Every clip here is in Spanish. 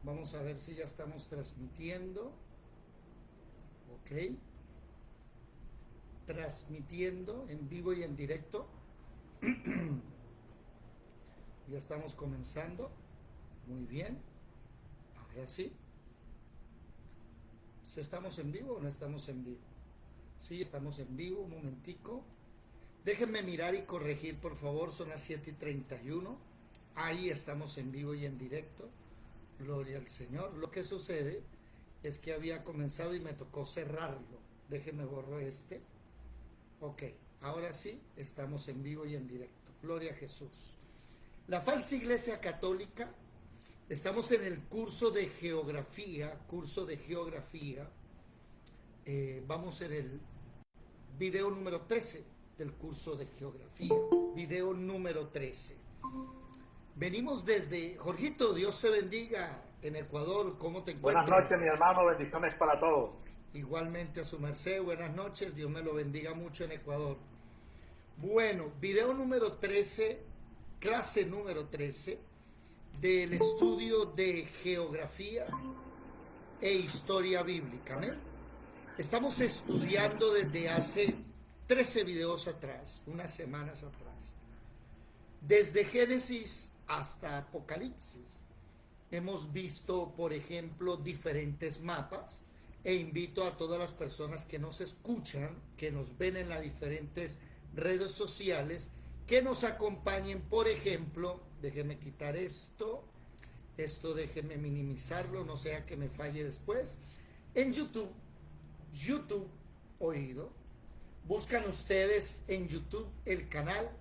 Vamos a ver si ya estamos transmitiendo. Ok. Transmitiendo en vivo y en directo. Ya estamos comenzando. Muy bien. Ahora sí. ¿Sí estamos en vivo o no estamos en vivo? Sí, estamos en vivo. Un momentico. Déjenme mirar y corregir, por favor. Son las 7:31. Ahí estamos en vivo y en directo. Gloria al Señor. Lo que sucede es que había comenzado y me tocó cerrarlo. Déjenme borro este. Ok, ahora sí, estamos en vivo y en directo. Gloria a Jesús. La falsa iglesia católica, estamos en el curso de geografía, vamos en el video número 13 del curso de geografía, video número 13. Venimos desde, Jorgito, Dios te bendiga, en Ecuador, ¿cómo te encuentras? Buenas noches, mi hermano, bendiciones para todos. Igualmente a su merced, buenas noches, Dios me lo bendiga mucho en Ecuador. Bueno, video número 13, clase número 13 del estudio de geografía e historia bíblica. ¿Amén? Estamos estudiando desde hace 13 videos atrás, unas semanas atrás, desde Génesis hasta Apocalipsis. Hemos visto, por ejemplo, diferentes mapas e invito a todas las personas que nos escuchan, que nos ven en las diferentes redes sociales, que nos acompañen, por ejemplo, déjenme quitar esto déjenme minimizarlo, no sea que me falle después, en YouTube, oído, buscan ustedes en YouTube el canal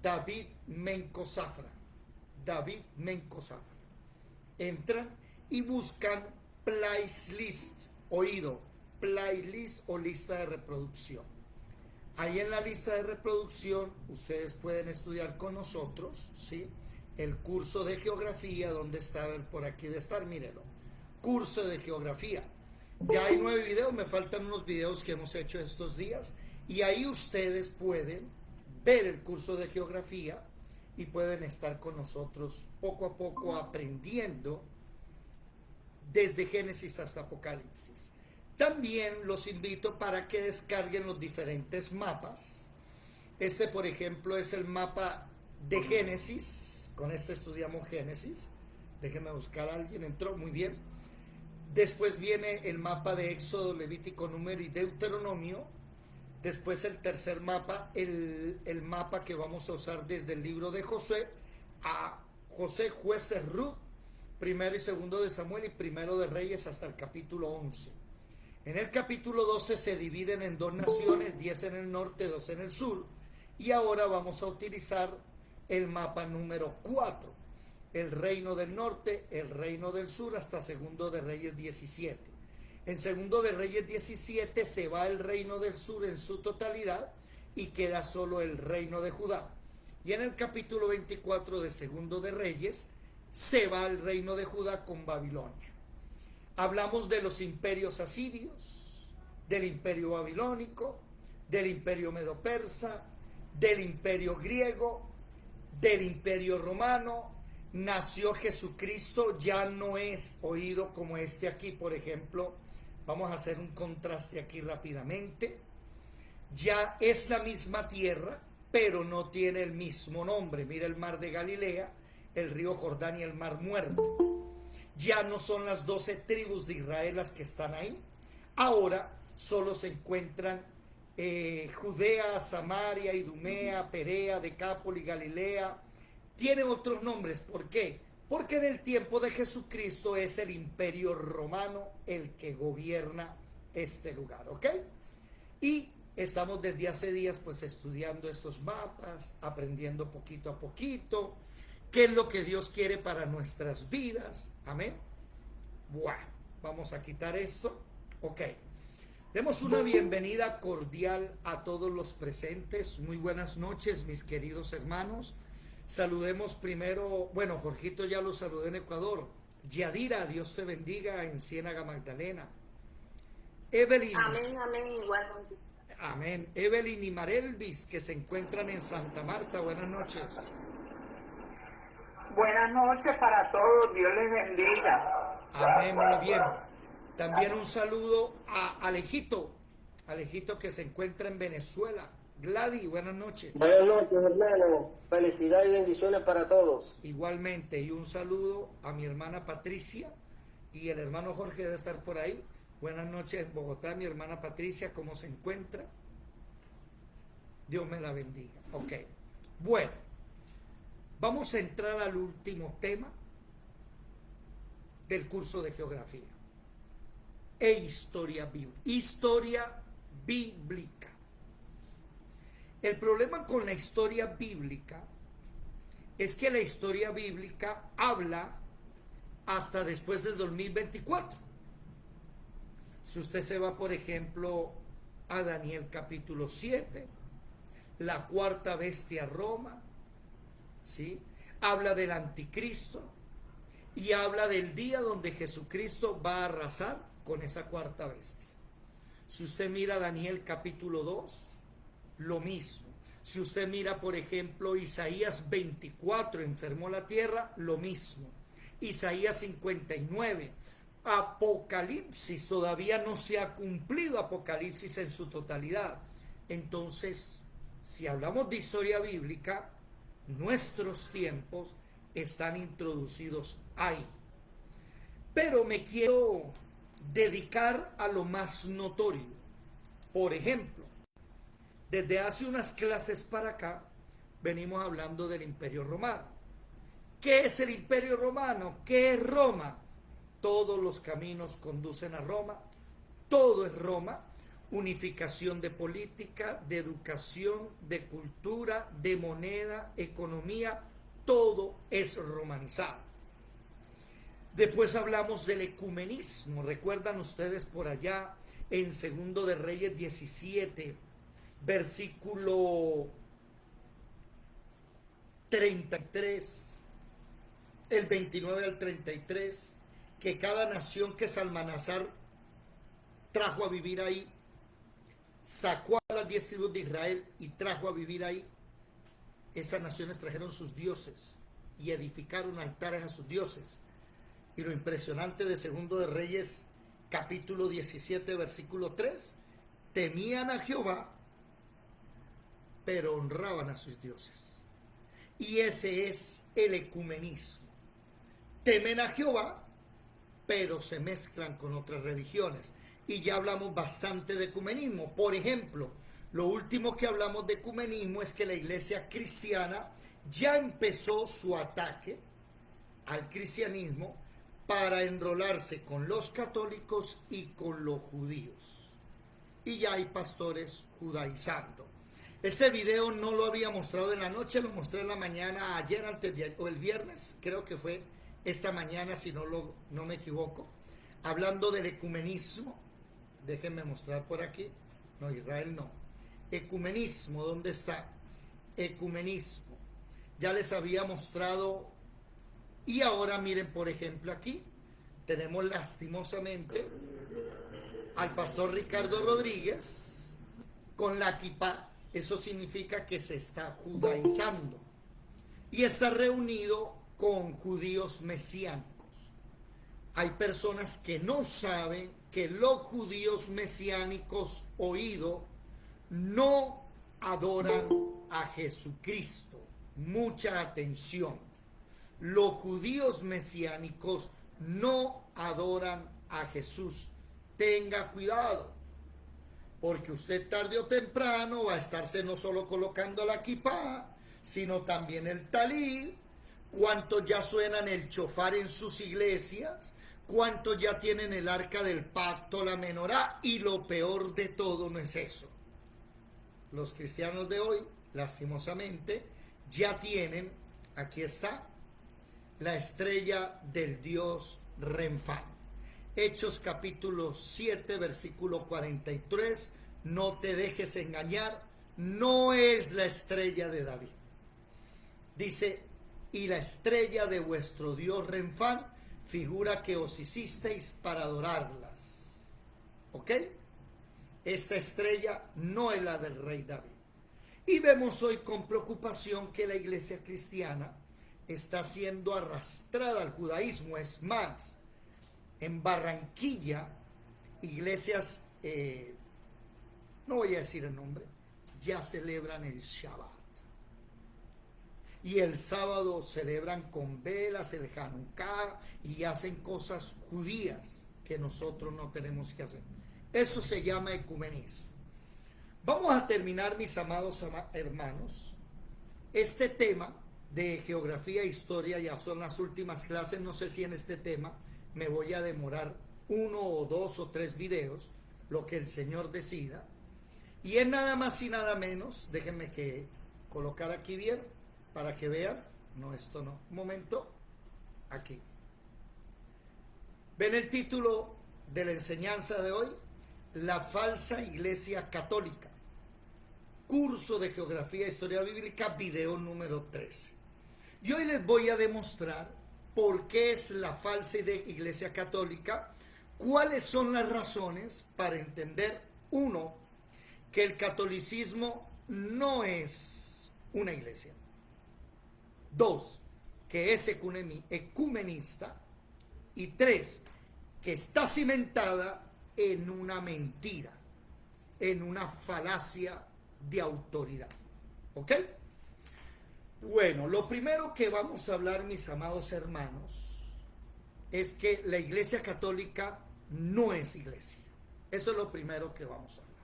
David Menco Zafra, entran y buscan playlist, oído, playlist o lista de reproducción. Ahí en la lista de reproducción ustedes pueden estudiar con nosotros, ¿sí? El curso de geografía, ¿dónde está? A ver, por aquí de estar, mírenlo. Curso de geografía. Ya hay 9 videos, me faltan unos videos que hemos hecho estos días. Y ahí ustedes pueden ver el curso de geografía y pueden estar con nosotros poco a poco aprendiendo desde Génesis hasta Apocalipsis. También los invito para que descarguen los diferentes mapas. Este, por ejemplo, es el mapa de Génesis. Con este estudiamos Génesis. Déjenme buscar a alguien. Entró, muy bien. Después viene el mapa de Éxodo, Levítico, Número y Deuteronomio. Después el tercer mapa, el mapa que vamos a usar desde el libro de Josué a José, Jueces, Ruth, primero y segundo de Samuel y primero de Reyes hasta el capítulo 11. En el capítulo 12 se dividen en 2 naciones, 10 en el norte, 2 en el sur. Y ahora vamos a utilizar el mapa número 4. El reino del norte, el reino del sur, hasta segundo de Reyes 17. En segundo de Reyes 17 se va el reino del sur en su totalidad y queda solo el reino de Judá. Y en el capítulo 24 de segundo de Reyes se va el reino de Judá con Babilonia. Hablamos de los imperios asirios, del imperio babilónico, del imperio medo-persa, del imperio griego, del imperio romano. Nació Jesucristo, ya no es oído como este aquí, por ejemplo. Vamos a hacer un contraste aquí rápidamente. Ya es la misma tierra, pero no tiene el mismo nombre. Mira el mar de Galilea, el río Jordán y el mar Muerto. Ya no son las 12 tribus de Israel las que están ahí. Ahora solo se encuentran Judea, Samaria, Idumea, Perea, Decápolis, Galilea. Tiene otros nombres. ¿Por qué? Porque en el tiempo de Jesucristo es el imperio romano el que gobierna este lugar, ¿ok? Y estamos desde hace días pues estudiando estos mapas, aprendiendo poquito a poquito qué es lo que Dios quiere para nuestras vidas. Amén. Bueno, vamos a quitar esto. Ok. Demos una bienvenida cordial a todos los presentes. Muy buenas noches, mis queridos hermanos. Saludemos primero, bueno, Jorgito ya lo saludé en Ecuador. Yadira, Dios te bendiga en Ciénaga Magdalena. Evelyn. Amén, amén, igualmente. Amén. Evelyn y Marelvis, que se encuentran en Santa Marta. Buenas noches. Buenas noches para todos, Dios les bendiga. Amén, muy bien. También un saludo a Alejito, Alejito que se encuentra en Venezuela. Gladys, buenas noches. Buenas noches, hermano. Felicidades y bendiciones para todos. Igualmente, y un saludo a mi hermana Patricia y el hermano Jorge debe estar por ahí. Buenas noches en Bogotá, mi hermana Patricia, ¿cómo se encuentra? Dios me la bendiga. Ok, bueno, vamos a entrar al último tema del curso de geografía e historia bíblica. Historia bíblica. El problema con la historia bíblica es que la historia bíblica habla hasta después del 2024. Si usted se va, por ejemplo, a Daniel capítulo 7, la cuarta bestia Roma, ¿sí? Habla del anticristo y habla del día donde Jesucristo va a arrasar con esa cuarta bestia. Si usted mira Daniel capítulo 2, lo mismo. Si usted mira, por ejemplo, Isaías 24, enfermó la tierra, lo mismo. Isaías 59, Apocalipsis, todavía no se ha cumplido Apocalipsis en su totalidad. Entonces, si hablamos de historia bíblica, nuestros tiempos están introducidos ahí. Pero me quiero dedicar a lo más notorio. Por ejemplo, desde hace unas clases para acá, venimos hablando del Imperio Romano. ¿Qué es el Imperio Romano? ¿Qué es Roma? Todos los caminos conducen a Roma, todo es Roma, unificación de política, de educación, de cultura, de moneda, economía, todo es romanizado. Después hablamos del ecumenismo, recuerdan ustedes por allá en Segundo de Reyes 17, versículo 33, el 29 al 33, que cada nación que Salmanasar trajo a vivir ahí, sacó a las 10 tribus de Israel y trajo a vivir ahí, esas naciones trajeron sus dioses y edificaron altares a sus dioses. Y lo impresionante de Segundo de Reyes, capítulo 17, versículo 3, temían a Jehová, pero honraban a sus dioses. Y ese es el ecumenismo. Temen a Jehová, pero se mezclan con otras religiones. Y ya hablamos bastante de ecumenismo. Por ejemplo, lo último que hablamos de ecumenismo es que la iglesia cristiana ya empezó su ataque al cristianismo para enrolarse con los católicos y con los judíos. Y ya hay pastores judaizando. Este video no lo había mostrado en la noche, lo mostré en la mañana, ayer, antes de, o el viernes, creo que fue esta mañana, si no me equivoco, hablando del ecumenismo. Déjenme mostrar por aquí. No, Israel no. Ecumenismo, ¿dónde está? Ecumenismo. Ya les había mostrado. Y ahora miren, por ejemplo, aquí tenemos lastimosamente al pastor Ricardo Rodríguez con la kipá. Eso significa que se está judaizando y está reunido con judíos mesiánicos. Hay personas que no saben que los judíos mesiánicos, oído, no adoran a Jesucristo. Mucha atención. Los judíos mesiánicos no adoran a Jesús. Tenga cuidado, porque usted tarde o temprano va a estarse no solo colocando la kipá, sino también el talí. ¿Cuántos ya suenan el chofar en sus iglesias? ¿Cuántos ya tienen el arca del pacto, la menorá? Y lo peor de todo no es eso. Los cristianos de hoy, lastimosamente, ya tienen, aquí está, la estrella del dios Renfán. Hechos capítulo 7, versículo 43, no te dejes engañar, no es la estrella de David. Dice, y la estrella de vuestro dios Renfán, figura que os hicisteis para adorarlas. ¿Ok? Esta estrella no es la del rey David. Y vemos hoy con preocupación que la iglesia cristiana está siendo arrastrada al judaísmo. Es más, en Barranquilla, iglesias, no voy a decir el nombre, ya celebran el Shabbat. Y el sábado celebran con velas el Hanukkah y hacen cosas judías que nosotros no tenemos que hacer. Eso se llama ecumenismo. Vamos a terminar, mis amados hermanos, este tema de geografía e historia. Ya son las últimas clases. No sé si en este tema me voy a demorar 1 o 2 o 3 videos, lo que el Señor decida. Y es nada más y nada menos, déjenme que colocar aquí bien para que vean. No, esto no. Un momento. Aquí. ¿Ven el título de la enseñanza de hoy? La falsa iglesia católica. Curso de Geografía e Historia Bíblica, video número 13. Y hoy les voy a demostrar por qué es la falsa iglesia católica, cuáles son las razones para entender, uno, que el catolicismo no es una iglesia. Dos, que es ecumenista. Y tres, que está cimentada en una mentira, en una falacia de autoridad. ¿Ok? Bueno, lo primero que vamos a hablar, mis amados hermanos, es que la iglesia católica no es iglesia. Eso es lo primero que vamos a hablar.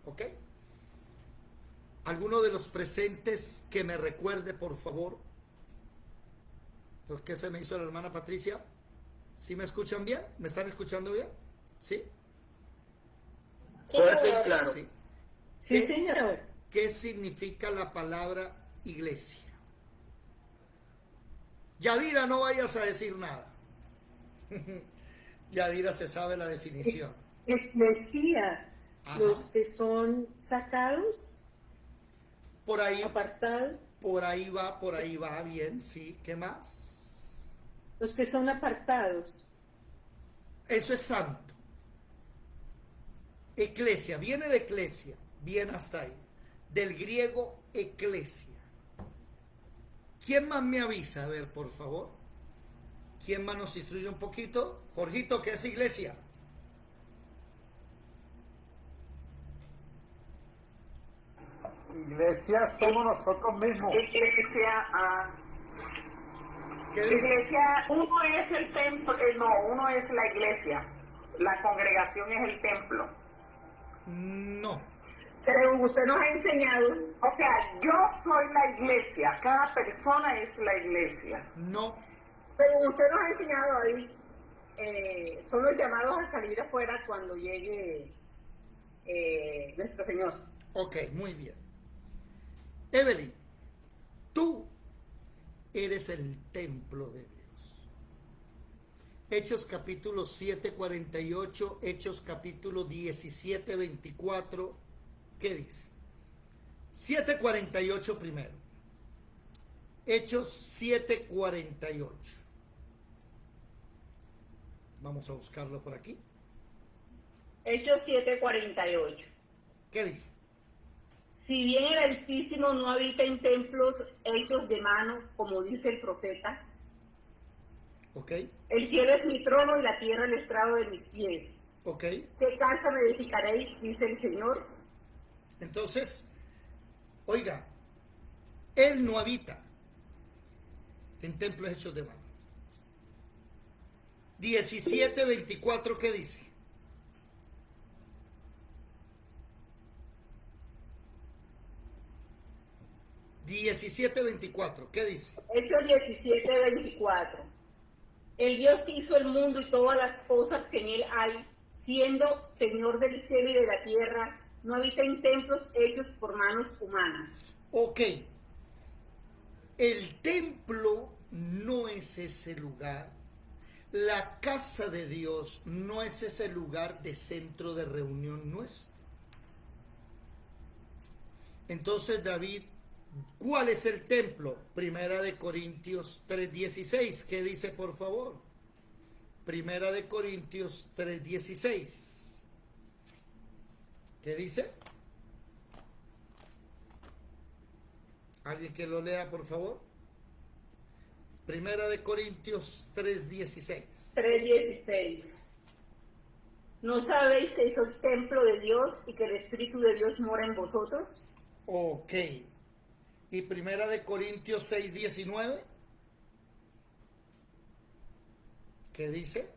¿Ok? ¿Alguno de los presentes que me recuerde, por favor? ¿Qué se me hizo la hermana Patricia? ¿Sí me escuchan bien? ¿Me están escuchando bien? ¿Sí? Sí, fuerte y claro. Sí. Sí, señor. ¿Qué significa la palabra iglesia? Yadira, no vayas a decir nada. Yadira se sabe la definición. Eclesía, Ajá. los que son sacados, Por ahí, apartados, por ahí va, bien, sí. ¿Qué más? los que son apartados. Eso es santo. Eclesia, viene de eclesia, bien hasta ahí. Del griego eclesia. ¿Quién más me avisa? A ver, por favor. ¿Quién más nos instruye un poquito? Jorgito, ¿qué es iglesia? Iglesia somos nosotros mismos. Iglesia, ¿Qué dice? iglesia, uno es el templo, uno es la iglesia. La congregación es el templo. No. Según usted nos ha enseñado, O sea, yo soy la iglesia, cada persona es la iglesia. No. según usted nos ha enseñado, David, son los llamados a salir afuera cuando llegue nuestro Señor. Ok, muy bien. Evelyn, tú eres el templo de Dios. Hechos capítulo 7, 48, Hechos capítulo 17, 24, ¿qué dice? 7:48 primero. Hechos 7:48. Vamos a buscarlo por aquí. Hechos 7:48. ¿Qué dice? Si bien el Altísimo no habita en templos hechos de mano, como dice el profeta, Ok, el cielo es mi trono y la tierra el estrado de mis pies. ok. ¿Qué casa me edificaréis? Dice el Señor. Entonces, oiga, Él no habita en templos hechos de mano. 17:24, ¿qué dice? ¿Qué dice? Hechos 17:24. El Dios que hizo el mundo y todas las cosas que en él hay, siendo Señor del cielo y de la tierra, no habita en templos hechos por manos humanas. Ok, el templo no es ese lugar, la casa de Dios no es ese lugar de centro de reunión nuestro. Entonces, David, ¿cuál es el templo? Primera de Corintios 3:16, ¿qué dice, por favor? Primera de Corintios 3:16, ¿qué dice? ¿Alguien que lo lea, por favor? Primera de Corintios 3:16. 3:16. ¿No sabéis que sois templo de Dios y que el Espíritu de Dios mora en vosotros? Ok. Y Primera de Corintios 6:19. ¿Qué dice?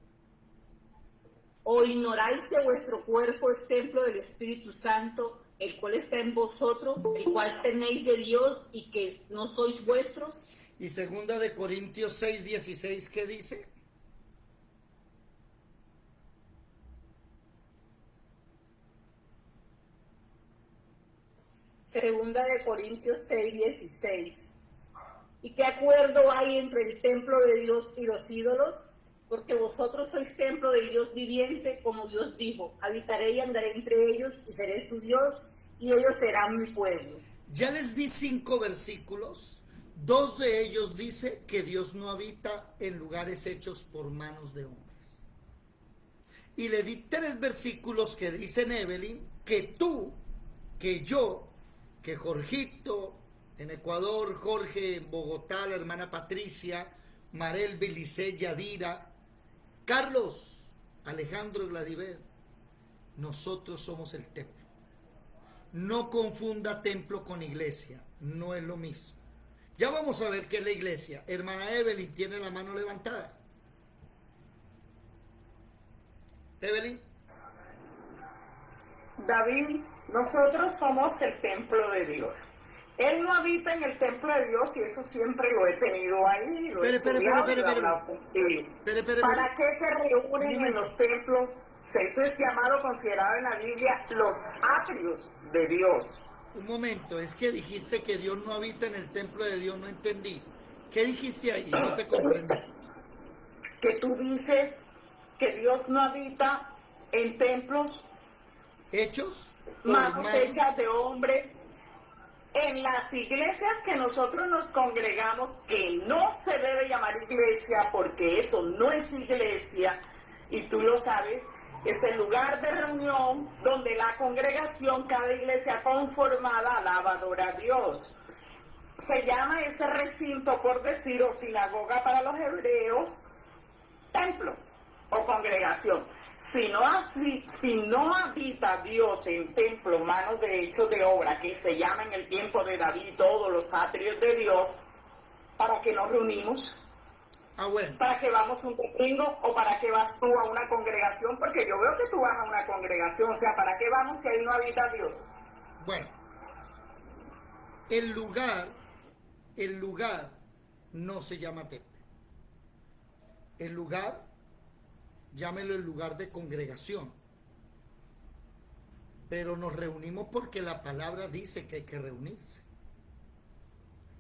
¿O ignoráis que vuestro cuerpo es templo del Espíritu Santo, el cual está en vosotros, el cual tenéis de Dios y que no sois vuestros? Y Segunda de Corintios 6:16, ¿qué dice? Segunda de Corintios 6:16. ¿Y qué acuerdo hay entre el templo de Dios y los ídolos? Porque vosotros sois templo del Dios viviente, como Dios dijo, habitaré y andaré entre ellos y seré su Dios y ellos serán mi pueblo. Ya les di 5 versículos. 2 de ellos dice que Dios no habita en lugares hechos por manos de hombres. Y le di 3 versículos que dicen, Evelyn, que tú, que yo, que Jorgito en Ecuador, Jorge en Bogotá, la hermana Patricia, Marel, Belicé, Yadira, Carlos, Alejandro, Gladiver, nosotros somos el templo. No confunda templo con iglesia, no es lo mismo. Ya vamos a ver qué es la iglesia. Hermana Evelyn tiene la mano levantada. Evelyn. David, nosotros somos el templo de Dios. Él no habita en el templo de Dios y eso siempre lo he tenido ahí. Lo he estudiado y lo he hablado contigo. ¿Para qué se reúnen en los templos? Eso es llamado, considerado en la Biblia, los atrios de Dios. Un momento, es que dijiste que Dios no habita en el templo de Dios, no entendí. ¿Qué dijiste ahí? No te comprendí. Que tú dices que Dios no habita en templos, Hechos, manos hechas de hombre. En las iglesias que nosotros nos congregamos, que no se debe llamar iglesia porque eso no es iglesia, y tú lo sabes, es el lugar de reunión donde la congregación, cada iglesia conformada, alaba, adora a Dios. Se llama ese recinto, por decir, o sinagoga para los hebreos, templo o congregación. Si no habita Dios en templo, manos de hechos de obra, que se llama en el tiempo de David todos los atrios de Dios, ¿para qué nos reunimos? Bueno. ¿Para qué vamos un domingo o para qué vas tú a una congregación? Porque yo veo que tú vas a una congregación, o sea, ¿para qué vamos si ahí no habita Dios? Bueno, el lugar no se llama templo. El lugar, llámelo el lugar de congregación. Pero nos reunimos porque la palabra dice que hay que reunirse.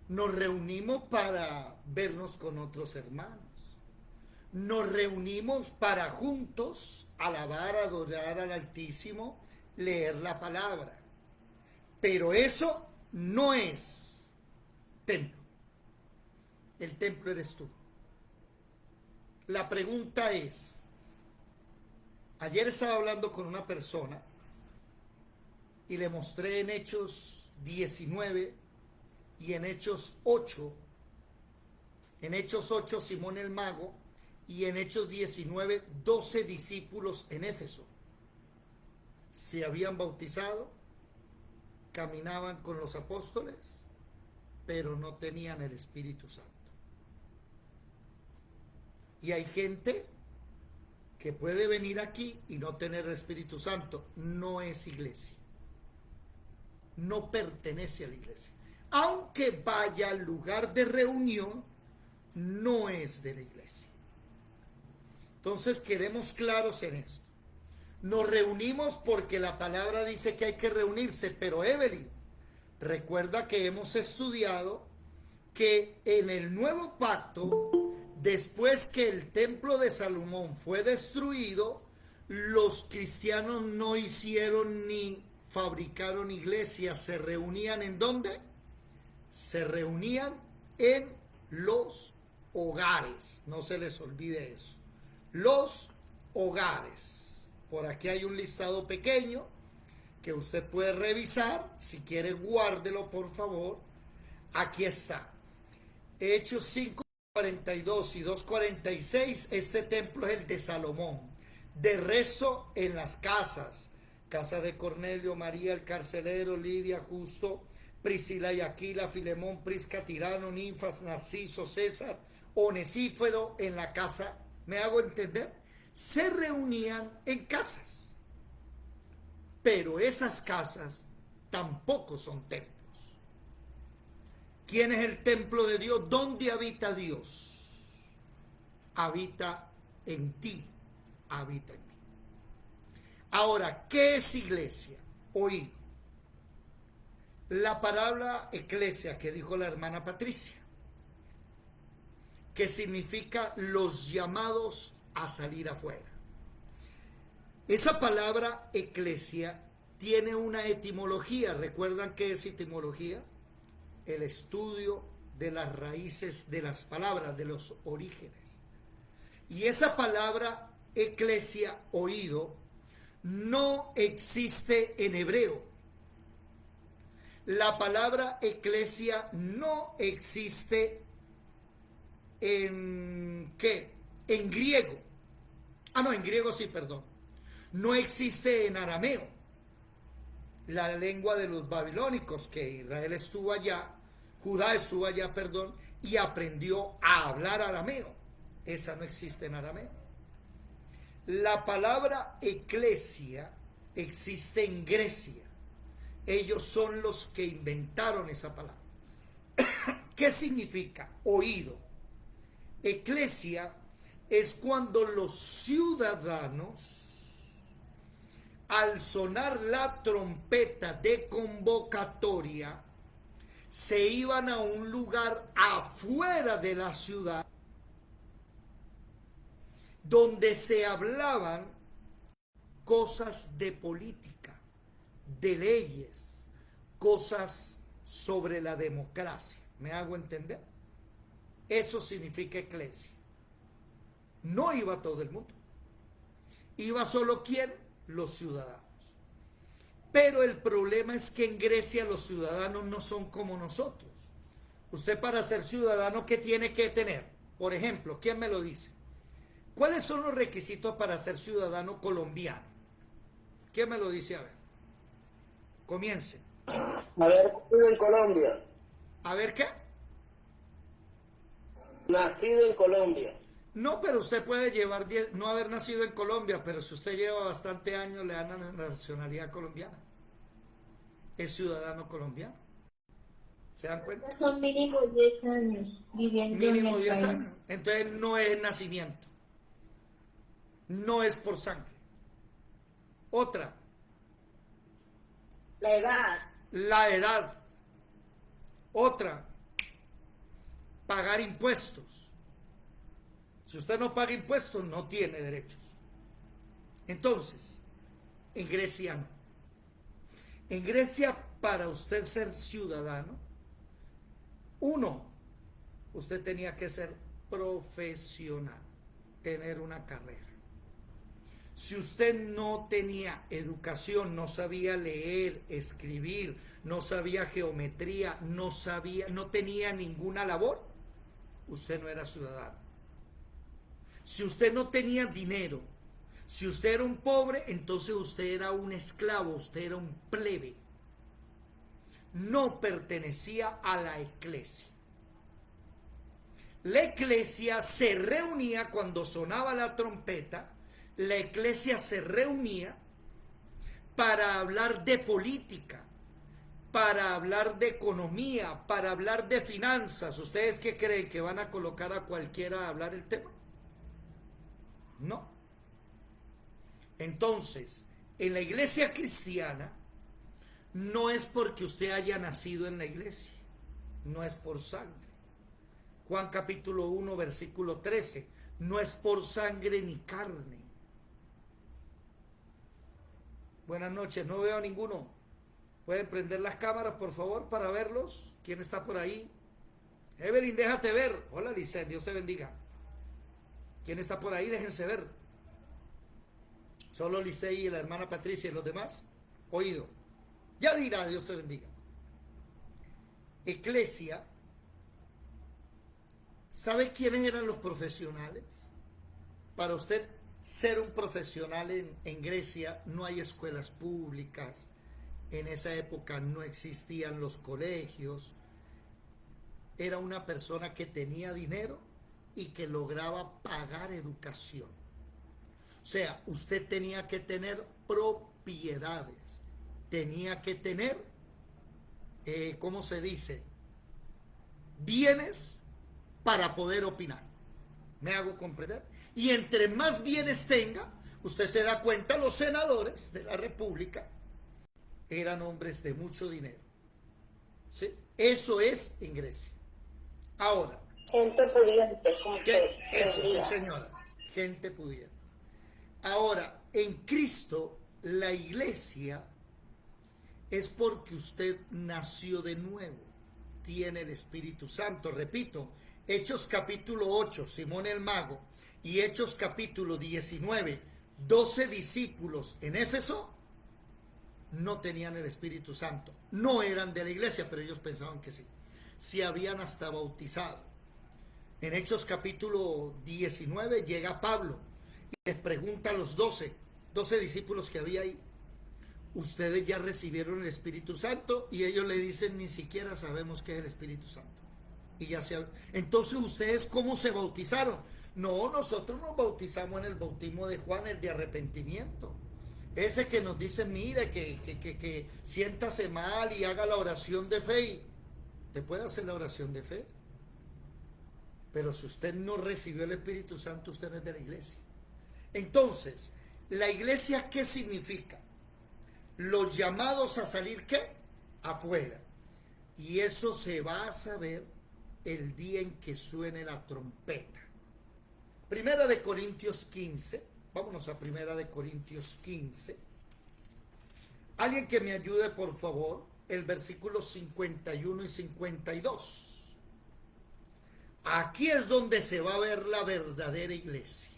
Nos reunimos para vernos con otros hermanos. Nos reunimos para juntos alabar, adorar al Altísimo, leer la palabra. Pero eso no es templo. El templo eres tú. La pregunta es, ayer estaba hablando con una persona y le mostré en Hechos 19 y en Hechos 8, Simón el mago, y en Hechos 19, 12 discípulos en Éfeso. Se habían bautizado, caminaban con los apóstoles, pero no tenían el Espíritu Santo. Y hay gente que puede venir aquí y no tener el Espíritu Santo. No es iglesia. No pertenece a la iglesia. Aunque vaya al lugar de reunión, no es de la iglesia. Entonces quedemos claros en esto. Nos reunimos porque la palabra dice que hay que reunirse, pero Evelyn, recuerda que hemos estudiado que en el nuevo pacto, después que el templo de Salomón fue destruido, los cristianos no hicieron ni fabricaron iglesias. ¿Se reunían en dónde? Se reunían en los hogares. No se les olvide eso. Los hogares. Por aquí hay un listado pequeño que usted puede revisar. Si quiere, guárdelo, por favor. Aquí está. Hechos 5, 42 y 2:46, este templo es el de Salomón, de rezo en las casas, casa de Cornelio, María, el carcelero, Lidia, Justo, Priscila y Aquila, Filemón, Prisca, Tirano, Ninfas, Narciso, César, Onesífero, en la casa, ¿me hago entender? Se reunían en casas, pero esas casas tampoco son templos. ¿Quién es el templo de Dios? ¿Dónde habita Dios? Habita en ti, habita en mí. Ahora, ¿qué es iglesia? Oíd la palabra eclesia que dijo la hermana Patricia, que significa los llamados a salir afuera. Esa palabra eclesia tiene una etimología. ¿Recuerdan qué es etimología? El estudio de las raíces de las palabras, de los orígenes. Y esa palabra eclesia, oído, no existe en hebreo. La palabra eclesia no existe en ¿qué? En griego. No, en griego sí, perdón. No existe en arameo, la lengua de los babilónicos, que Israel estuvo allá, Judá estuvo allá, perdón, y aprendió a hablar arameo. Esa no existe en arameo. La palabra eclesia existe en Grecia. Ellos son los que inventaron esa palabra. ¿Qué significa? Oído. Eclesia es cuando los ciudadanos, al sonar la trompeta de convocatoria, se iban a un lugar afuera de la ciudad donde se hablaban cosas de política, de leyes, cosas sobre la democracia. ¿Me hago entender? Eso significa eclesia. No iba todo el mundo. Iba solo ¿quién? Los ciudadanos. Pero el problema es que en Grecia los ciudadanos no son como nosotros. Usted, para ser ciudadano, ¿qué tiene que tener? Por ejemplo, ¿quién me lo dice? ¿Cuáles son los requisitos para ser ciudadano colombiano? ¿Quién me lo dice? A ver. Comience. Haber nacido en Colombia. ¿A ver qué? Nacido en Colombia. No, pero usted puede llevar no haber nacido en Colombia, pero si usted lleva bastante años, le dan la nacionalidad colombiana. Es ciudadano colombiano. ¿Se dan cuenta? Son mínimo 10 años viviendo Mínimo en el 10 país. años. Entonces no es nacimiento. No es por sangre. Otra. La edad. La edad. Otra. Pagar impuestos. Si usted no paga impuestos, no tiene derechos. Entonces, en Grecia no. En Grecia, para usted ser ciudadano, usted tenía que ser profesional, tener una carrera. Si usted no tenía educación, no sabía leer, escribir, no sabía geometría, no tenía ninguna labor, usted no era ciudadano. Si usted no tenía dinero, si usted era un pobre, entonces usted era un esclavo, usted era un plebe. No pertenecía a la eclesia. La eclesia se reunía cuando sonaba la trompeta. La eclesia se reunía para hablar de política, para hablar de economía, para hablar de finanzas. ¿Ustedes qué creen? ¿Que van a colocar a cualquiera a hablar el tema? No. Entonces, en la iglesia cristiana, no es porque usted haya nacido en la iglesia, no es por sangre. Juan capítulo 1, versículo 13, no es por sangre ni carne. Buenas noches, no veo a ninguno. ¿Pueden prender las cámaras, por favor, para verlos? ¿Quién está por ahí? Evelyn, déjate ver. Hola, Lisette, Dios te bendiga. ¿Quién está por ahí? Déjense ver. Solo Licey y la hermana Patricia y los demás. Oído. Ya dirá, Dios te bendiga. Eclesia ¿Sabe quiénes eran los profesionales? Para usted ser un profesional en Grecia no hay escuelas públicas, en esa época no existían los colegios, era una persona que tenía dinero y que lograba pagar educación. O sea, usted tenía que tener propiedades, tenía que tener, ¿cómo se dice? Bienes para poder opinar. ¿Me hago comprender? Y entre más bienes tenga, usted se da cuenta, los senadores de la República eran hombres de mucho dinero. ¿Sí? Eso es en Grecia. Ahora. Gente pudiente, como Eso, sí, señora. Gente pudiente. Ahora, en Cristo, la iglesia es porque usted nació de nuevo. Tiene el Espíritu Santo. Repito, Hechos capítulo 8, Simón el Mago, y Hechos capítulo 19, 12 discípulos en Éfeso no tenían el Espíritu Santo. No eran de la iglesia, pero ellos pensaban que sí. Se habían hasta bautizado. En Hechos capítulo 19 llega Pablo y les pregunta a los 12 discípulos que había ahí: ustedes ya recibieron el Espíritu Santo, y ellos le dicen: ni siquiera sabemos qué es el Espíritu Santo. Y ya se... Entonces, ¿ustedes cómo se bautizaron? No, nosotros nos bautizamos en el bautismo de Juan, el de arrepentimiento. Ese que nos dice: mire, que siéntase mal y haga la oración de fe. Y te puede hacer la oración de fe, pero si usted no recibió el Espíritu Santo, usted no es de la iglesia. Entonces, ¿la iglesia qué significa? Los llamados a salir, ¿qué? Afuera. Y eso se va a saber el día en que suene la trompeta. Primera de Corintios 15. Vámonos a Primera de Corintios 15. Alguien que me ayude, por favor, el versículo 51 y 52. Aquí es donde se va a ver la verdadera iglesia.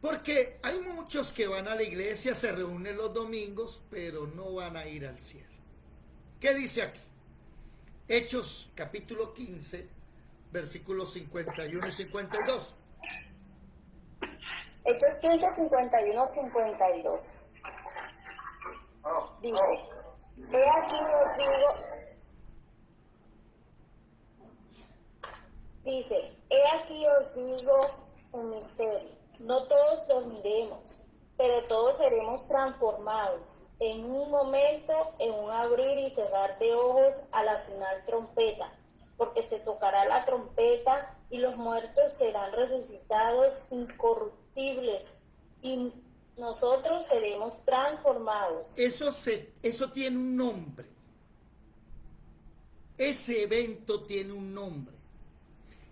Porque hay muchos que van a la iglesia, se reúnen los domingos, pero no van a ir al cielo. ¿Qué dice aquí? Hechos capítulo 15, versículos 51 y 52. Hechos 15, 51, 52. Dice: he aquí os digo, un misterio. No todos dormiremos, pero todos seremos transformados en un momento, en un abrir y cerrar de ojos, a la final trompeta, porque se tocará la trompeta y los muertos serán resucitados incorruptibles y nosotros seremos transformados. Eso tiene un nombre. Ese evento tiene un nombre.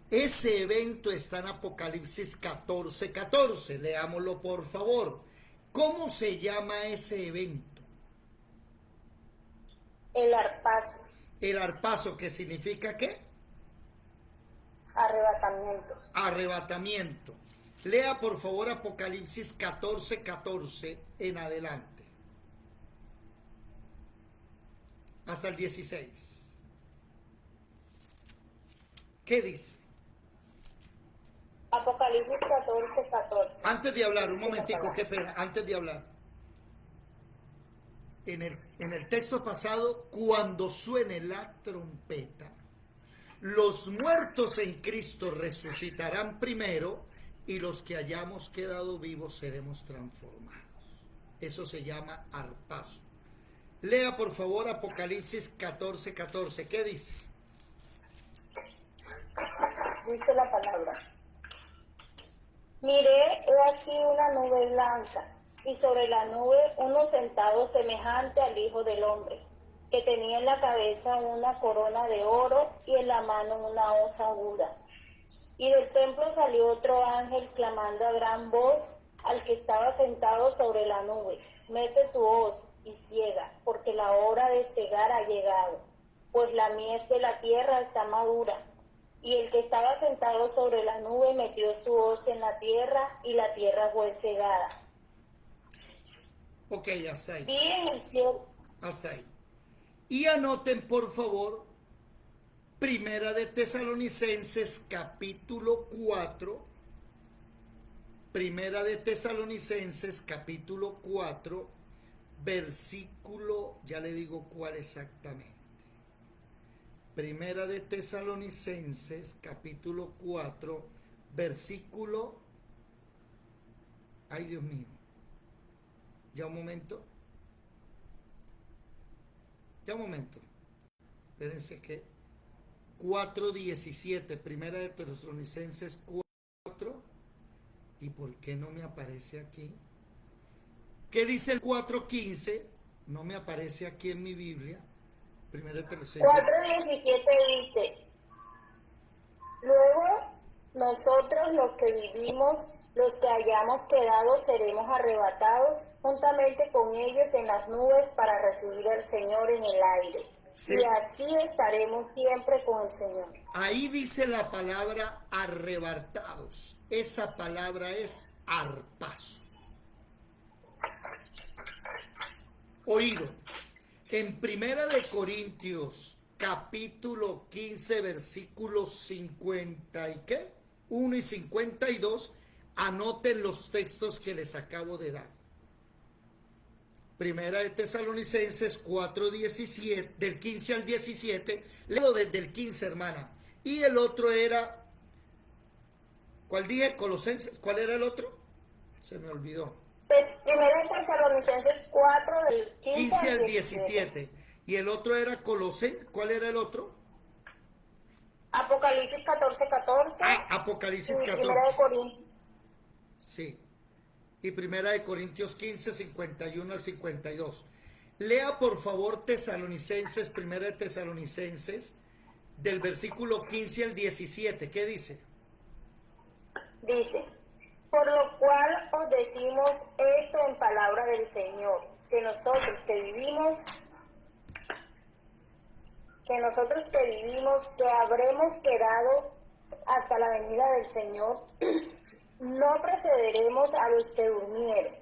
Ese evento está en Apocalipsis 14, 14. Leámoslo, por favor. ¿Cómo se llama ese evento? El arpazo. El arpazo, ¿qué significa qué? Arrebatamiento. Arrebatamiento. Lea, por favor, Apocalipsis 14, 14 en adelante. Hasta el 16. ¿Qué dice? Apocalipsis 14, 14. Antes de hablar, un momentico, qué pena, antes de hablar. En el texto pasado, cuando suene la trompeta, los muertos en Cristo resucitarán primero y los que hayamos quedado vivos seremos transformados. Eso se llama arpazo. Lea, por favor, Apocalipsis 14, 14. ¿Qué dice? Dice la palabra: miré, he aquí una nube blanca, y sobre la nube uno sentado semejante al Hijo del Hombre, que tenía en la cabeza una corona de oro y en la mano una hoz aguda. Y del templo salió otro ángel clamando a gran voz al que estaba sentado sobre la nube: mete tu hoz y ciega, porque la hora de cegar ha llegado, pues la mies de la tierra está madura. Y el que estaba sentado sobre la nube metió su hoz en la tierra, y la tierra fue cegada. Ok, hasta ahí. Vi en el cielo. Hasta ahí. Y anoten, por favor, Primera de Tesalonicenses capítulo 4. Primera de Tesalonicenses capítulo 4, versículo, ya le digo cuál exactamente. Primera de Tesalonicenses capítulo 4, versículo, ay Dios mío, ya un momento, espérense que 4:17, Primera de Tesalonicenses 4, ¿y por qué no me aparece aquí? ¿Qué dice el 4:15? No me aparece aquí en mi Biblia. Primera de Tesalonicenses 4:17 dice, luego nosotros los que vivimos, los que hayamos quedado, seremos arrebatados juntamente con ellos en las nubes para recibir al Señor en el aire. Sí. Y así estaremos siempre con el Señor. Ahí dice la palabra arrebatados. Esa palabra es arpazo. Oído. En Primera de Corintios, capítulo 15, versículos 50 y ¿qué? 1 y 52, anoten los textos que les acabo de dar. Primera de Tesalonicenses 4:17, del 15 al 17, leo desde el 15, hermana. Y el otro era, ¿cuál dije? Colosenses, ¿cuál era el otro? Se me olvidó. Primera de Tesalonicenses 4, del 15 al 17. Y el otro era Colosenses, ¿cuál era el otro? Apocalipsis 14:14. Apocalipsis y 14. Primera de Corintios. Sí. Y Primera de Corintios 15, 51 al 52. Lea por favor Tesalonicenses, Primera de Tesalonicenses, del versículo 15 al 17. ¿Qué dice? Dice, por lo cual os decimos esto en palabra del Señor, que nosotros que vivimos, que habremos quedado hasta la venida del Señor, no precederemos a los que durmieron,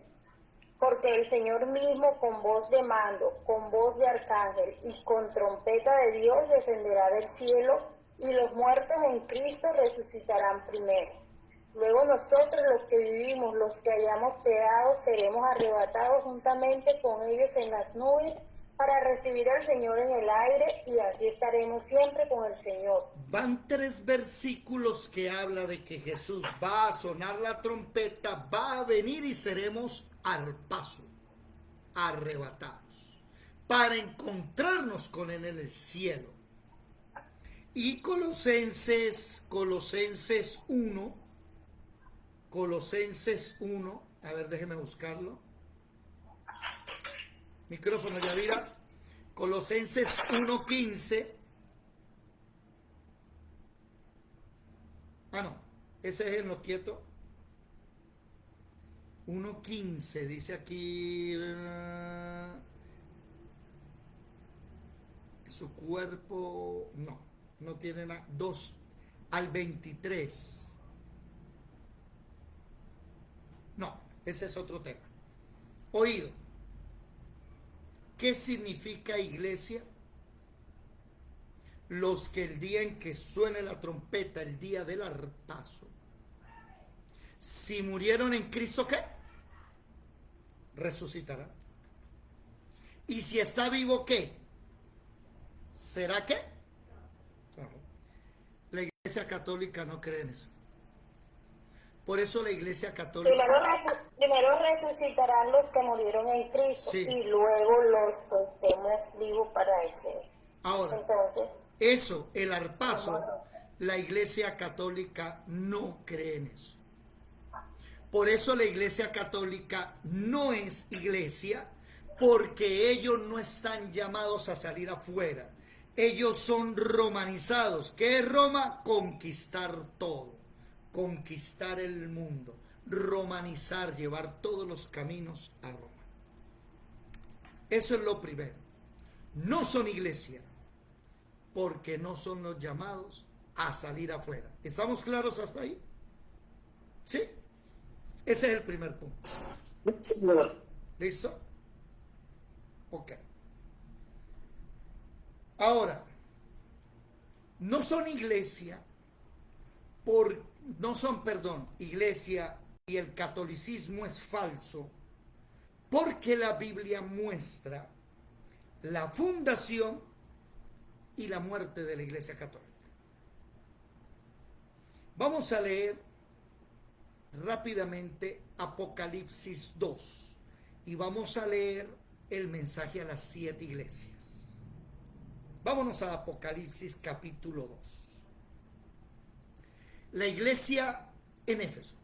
porque el Señor mismo con voz de mando, con voz de arcángel y con trompeta de Dios descenderá del cielo, y los muertos en Cristo resucitarán primero. Luego nosotros los que vivimos, los que hayamos quedado, seremos arrebatados juntamente con ellos en las nubes para recibir al Señor en el aire, y así estaremos siempre con el Señor. Van 3 versículos que habla de que Jesús va a sonar la trompeta, va a venir y seremos al paso, arrebatados, para encontrarnos con él en el cielo. Y Colosenses 1, a ver, déjeme buscarlo. Micrófono, Yadira. Colosenses 1:15. No, ese es en lo quieto. 1:15, dice aquí, su cuerpo, no tiene nada. 2 al 23. No, ese es otro tema. Oído. ¿Qué significa iglesia? Los que el día en que suene la trompeta, el día del arpazo, si murieron en Cristo, ¿qué? Resucitará. Y si está vivo, ¿qué? ¿Será qué? La Iglesia Católica no cree en eso. Por eso la Iglesia Católica... Primero resucitarán los que murieron en Cristo, sí, y luego los que estemos vivos para ese. Ahora, entonces, eso, el arpazo, la Iglesia Católica no cree en eso. Por eso la Iglesia Católica no es iglesia, porque ellos no están llamados a salir afuera. Ellos son romanizados. ¿Qué es Roma? Conquistar todo, conquistar el mundo, romanizar, llevar todos los caminos a Roma. Eso es lo primero. No son iglesia, porque no son los llamados a salir afuera. ¿Estamos claros hasta ahí? ¿Sí? Ese es el primer punto. ¿Listo? Ok. Ahora, No son iglesia, iglesia y el catolicismo es falso, porque la Biblia muestra la fundación y la muerte de la Iglesia Católica. Vamos a leer rápidamente Apocalipsis 2 y vamos a leer el mensaje a las 7 iglesias. Vámonos a Apocalipsis capítulo 2. La iglesia en Éfeso.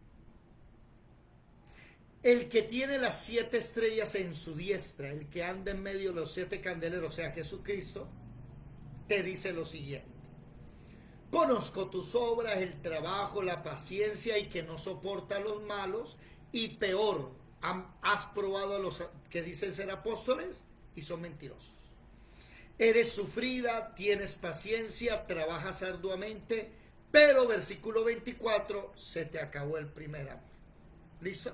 El que tiene las 7 estrellas en su diestra, el que anda en medio de los 7 candeleros, o sea, Jesucristo, te dice lo siguiente: conozco tus obras, el trabajo, la paciencia y que no soporta a los malos, y peor, has probado a los que dicen ser apóstoles y son mentirosos. Eres sufrida, tienes paciencia, trabajas arduamente, pero versículo 24, se te acabó el primer amor. ¿Listo?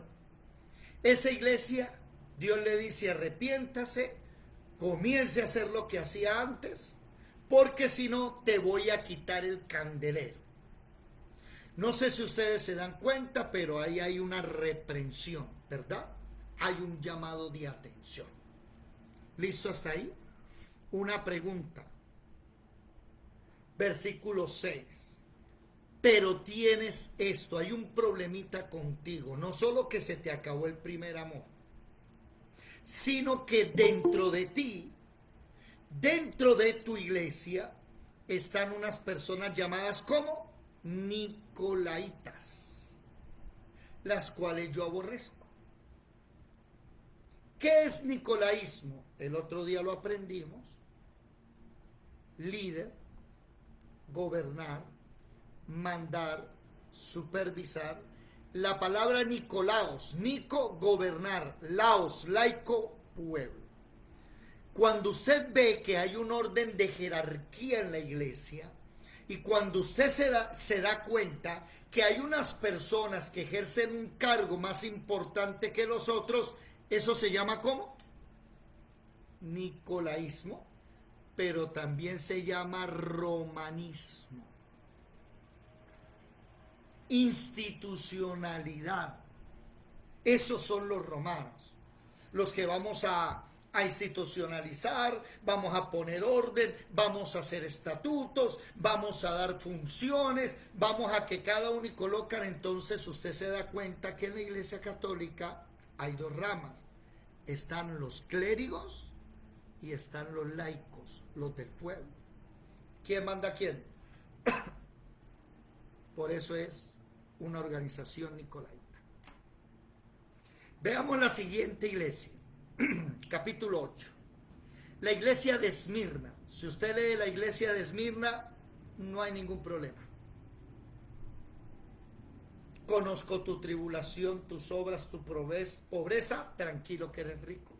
Esa iglesia, Dios le dice: arrepiéntase, comience a hacer lo que hacía antes, porque si no te voy a quitar el candelero. No sé si ustedes se dan cuenta, pero ahí hay una reprensión, ¿verdad? Hay un llamado de atención. ¿Listo hasta ahí? Una pregunta. Versículo 6. Pero tienes esto, hay un problemita contigo, no solo que se te acabó el primer amor, sino que dentro de ti, dentro de tu iglesia, están unas personas llamadas como Nicolaitas, las cuales yo aborrezco. ¿Qué es nicolaísmo? El otro día lo aprendimos. Líder, gobernar, mandar, supervisar. La palabra Nicolaos, Nico, gobernar, Laos, laico, pueblo. Cuando usted ve que hay un orden de jerarquía en la iglesia, y cuando usted se da cuenta que hay unas personas que ejercen un cargo más importante que los otros, eso se llama ¿cómo? Nicolaísmo, pero también se llama romanismo. Institucionalidad. Esos son los romanos, los que vamos a institucionalizar, vamos a poner orden, vamos a hacer estatutos, vamos a dar funciones, vamos a que cada uno y colocan. Entonces usted se da cuenta que en la Iglesia Católica hay 2 ramas. Están los clérigos y están los laicos, los del pueblo. ¿Quién manda a quién? Por eso es una organización nicolaita. Veamos la siguiente iglesia. Capítulo 8. La iglesia de Esmirna. Si usted lee la iglesia de Esmirna, no hay ningún problema. Conozco tu tribulación, tus obras, tu pobreza, tranquilo que eres rico.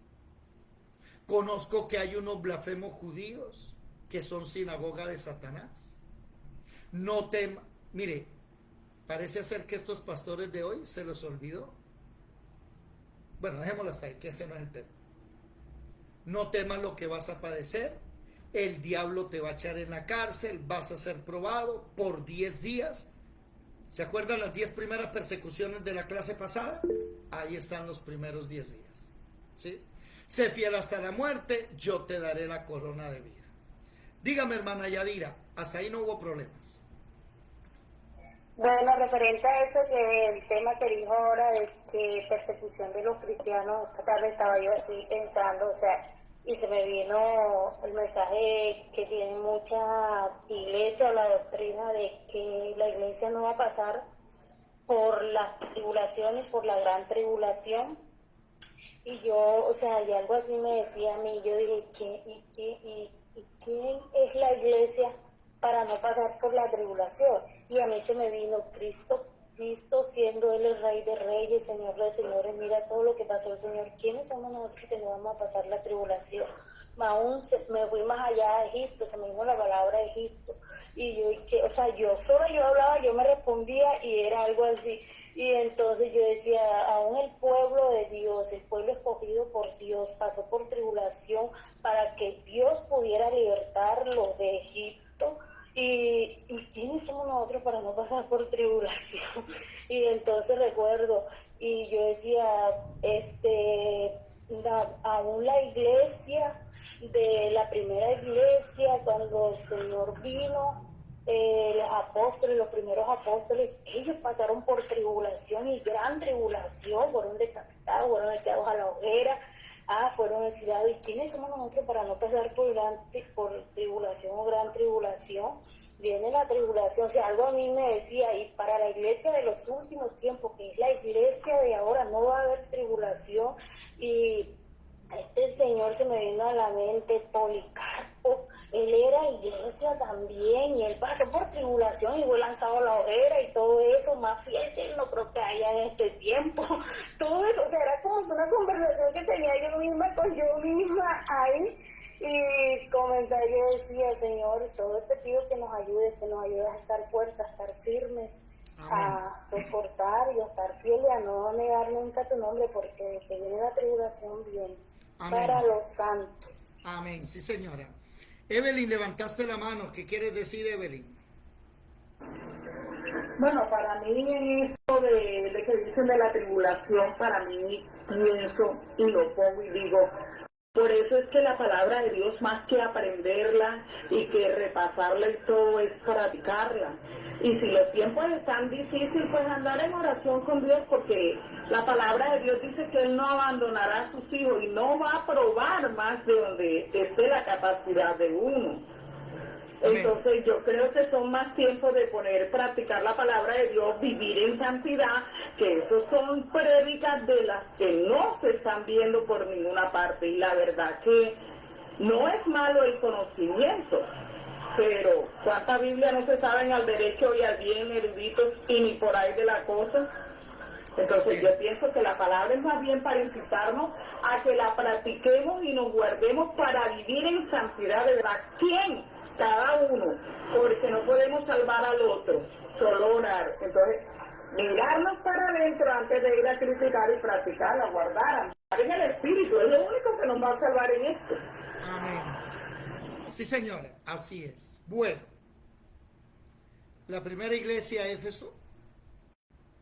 Conozco que hay unos blasfemos judíos que son sinagoga de Satanás. No temas. Mire, parece ser que estos pastores de hoy se los olvidó. Bueno, dejémoslo hasta ahí, que ese no es el tema. No temas lo que vas a padecer. El diablo te va a echar en la cárcel, vas a ser probado por 10 días. ¿Se acuerdan las 10 primeras persecuciones de la clase pasada? Ahí están los primeros 10 días. ¿Sí? Sé fiel hasta la muerte, yo te daré la corona de vida. Dígame, hermana Yadira, hasta ahí no hubo problemas. Bueno, referente a eso, que el tema que dijo ahora de que persecución de los cristianos, esta tarde estaba yo así pensando, o sea, y se me vino el mensaje que tiene mucha iglesia, o la doctrina de que la iglesia no va a pasar por las tribulaciones, por la gran tribulación. Y yo, o sea, y algo así me decía a mí, yo dije, ¿quién es la iglesia para no pasar por la tribulación? Y a mí se me vino Cristo siendo Él el Rey de Reyes, Señor de Señores. Mira todo lo que pasó el Señor. ¿Quiénes somos nosotros que no vamos a pasar la tribulación? Aún me fui más allá a Egipto, se me vino la palabra Egipto. Y yo, o sea, yo hablaba, yo me respondía y era algo así. Y entonces yo decía, aún el pueblo de Dios, el pueblo escogido por Dios, pasó por tribulación para que Dios pudiera libertarlo de Egipto. ¿Y quiénes somos nosotros para no pasar por tribulación? Y entonces recuerdo, y yo decía, aún la iglesia, de la primera iglesia, cuando el Señor vino, los apóstoles, los primeros apóstoles, ellos pasaron por tribulación y gran tribulación, fueron decapitados, fueron echados a la hoguera, fueron exiliados. ¿Y quiénes somos nosotros para no pasar por tribulación o gran tribulación? Viene la tribulación, o sea, algo a mí me decía, y para la iglesia de los últimos tiempos, que es la iglesia de ahora, no va a haber tribulación. Y este señor se me vino a la mente, Policarpo, él era iglesia también, y él pasó por tribulación y fue lanzado a la hoguera y todo eso, más fiel que él no creo que haya en este tiempo. Todo eso, o sea, era como una conversación que tenía yo misma con yo misma ahí, y comencé, yo decía, Señor, solo te pido que nos ayudes a estar fuertes, a estar firmes, a soportar y a estar fieles, a no negar nunca tu nombre, porque de que viene la tribulación viene. Amén. Para los santos. Amén, sí señora. Evelyn, levantaste la mano, ¿qué quieres decir, Evelyn? Bueno, para mí en esto de que dicen de la tribulación, para mí pienso y lo pongo y digo, por eso es que la palabra de Dios, más que aprenderla y que repasarla y todo, es practicarla. Y si los tiempos están difíciles, pues andar en oración con Dios, porque la palabra de Dios dice que Él no abandonará a sus hijos y no va a probar más de donde esté la capacidad de uno. Entonces yo creo que son más tiempos de practicar la palabra de Dios, vivir en santidad, que esos son prédicas de las que no se están viendo por ninguna parte. Y la verdad que no es malo el conocimiento, pero ¿cuánta Biblia no se saben al derecho y al bien, eruditos y ni por ahí de la cosa? Entonces yo pienso que la palabra es más bien para incitarnos a que la practiquemos y nos guardemos para vivir en santidad de verdad. ¿Quién? Cada uno, porque no podemos salvar al otro, solo orar. Entonces, mirarnos para adentro antes de ir a criticar y practicarla, guardar, andar en el Espíritu, es lo único que nos va a salvar en esto. Amén. Sí, señora, así es. Bueno, la primera iglesia, Éfeso,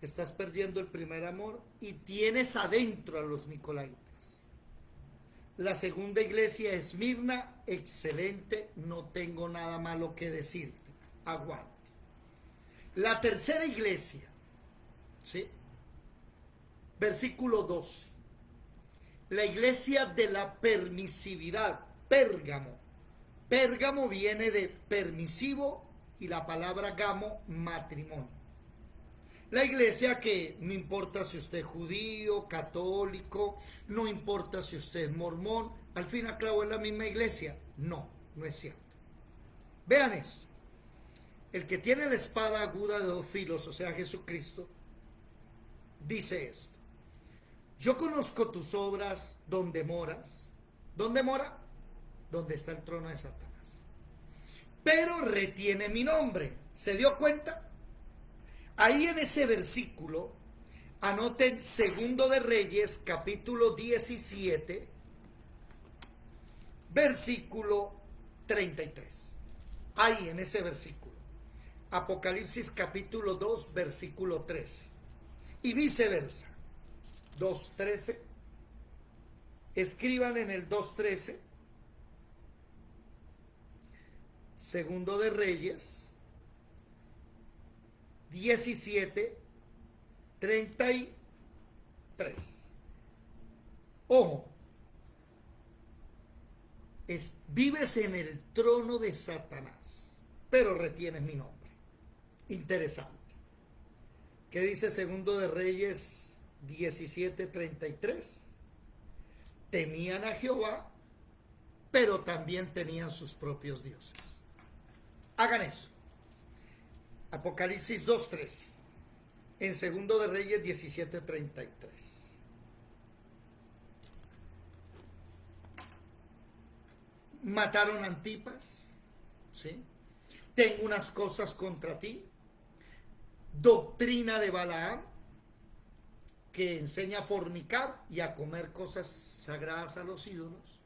estás perdiendo el primer amor y tienes adentro a los nicolaitas. La segunda iglesia, Esmirna, excelente, no tengo nada malo que decirte, aguante. La tercera iglesia, ¿sí? Versículo 12, la iglesia de la permisividad, Pérgamo. Pérgamo viene de permisivo y la palabra gamo, matrimonio. La iglesia que no importa si usted es judío, católico, no importa si usted es mormón, al fin y al cabo es la misma iglesia. No, no es cierto. Vean esto. El que tiene la espada aguda de dos filos, o sea Jesucristo, dice esto. Yo conozco tus obras donde moras. ¿Dónde mora? Donde está el trono de Satanás. Pero retiene mi nombre. ¿Se dio cuenta? Ahí en ese versículo, anoten Segundo de Reyes, capítulo 17, versículo 33. Ahí en ese versículo. Apocalipsis capítulo 2, versículo 13. Y viceversa. 2.13. Escriban en el 2.13. Segundo de Reyes 17:33. Ojo, vives en el trono de Satanás, pero retienes mi nombre. Interesante. ¿Qué dice Segundo de Reyes 17:33? Temían a Jehová, pero también tenían sus propios dioses. Hagan eso. Apocalipsis 2.13, en Segundo de Reyes 17.33. Mataron a Antipas, ¿sí? Tengo unas cosas contra ti. Doctrina de Balaam, que enseña a fornicar y a comer cosas sagradas a los ídolos.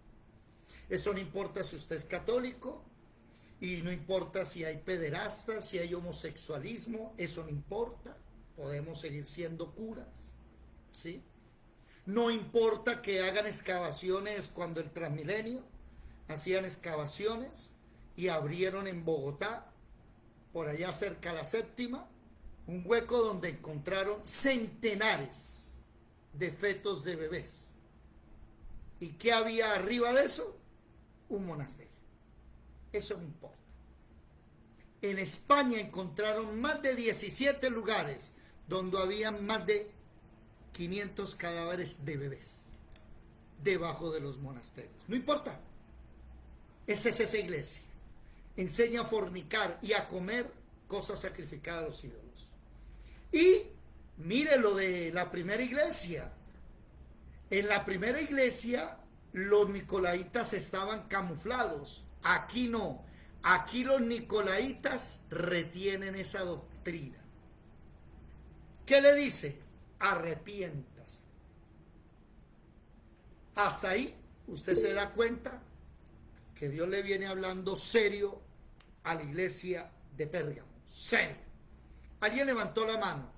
Eso no importa si usted es católico, Y no importa si hay pederastas, si hay homosexualismo, eso no importa. Podemos seguir siendo curas, ¿sí? No importa que hagan excavaciones cuando el Transmilenio hacían excavaciones y abrieron en Bogotá, por allá cerca a la Séptima, un hueco donde encontraron centenares de fetos de bebés. ¿Y qué había arriba de eso? Un monasterio. Eso no importa. En España encontraron más de 17 lugares donde había más de 500 cadáveres de bebés debajo de los monasterios. No importa. Esa es esa iglesia. Enseña a fornicar y a comer cosas sacrificadas a los ídolos. Y mire lo de la primera iglesia. En la primera iglesia los nicolaitas estaban camuflados. Aquí no. Aquí los nicolaitas retienen esa doctrina. ¿Qué le dice? Arrepiéntase. Hasta ahí usted se da cuenta que Dios le viene hablando serio a la iglesia de Pérgamo. Serio. Alguien levantó la mano.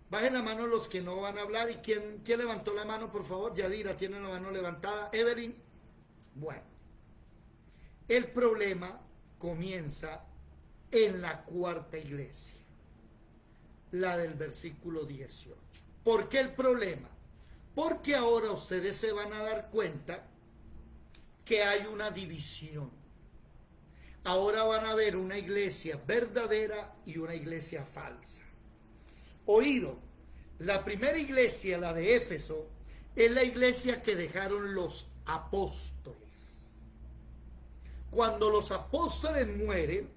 Bajen la mano los que no van a hablar. ¿Y quién levantó la mano, por favor? Yadira tiene la mano levantada. Evelyn. Bueno. El problema comienza en la cuarta iglesia, la del versículo 18. ¿Por qué el problema? Porque ahora ustedes se van a dar cuenta que hay una división. Ahora van a ver una iglesia verdadera y una iglesia falsa. Oído, la primera iglesia, la de Éfeso, es la iglesia que dejaron los apóstoles. Cuando los apóstoles mueren,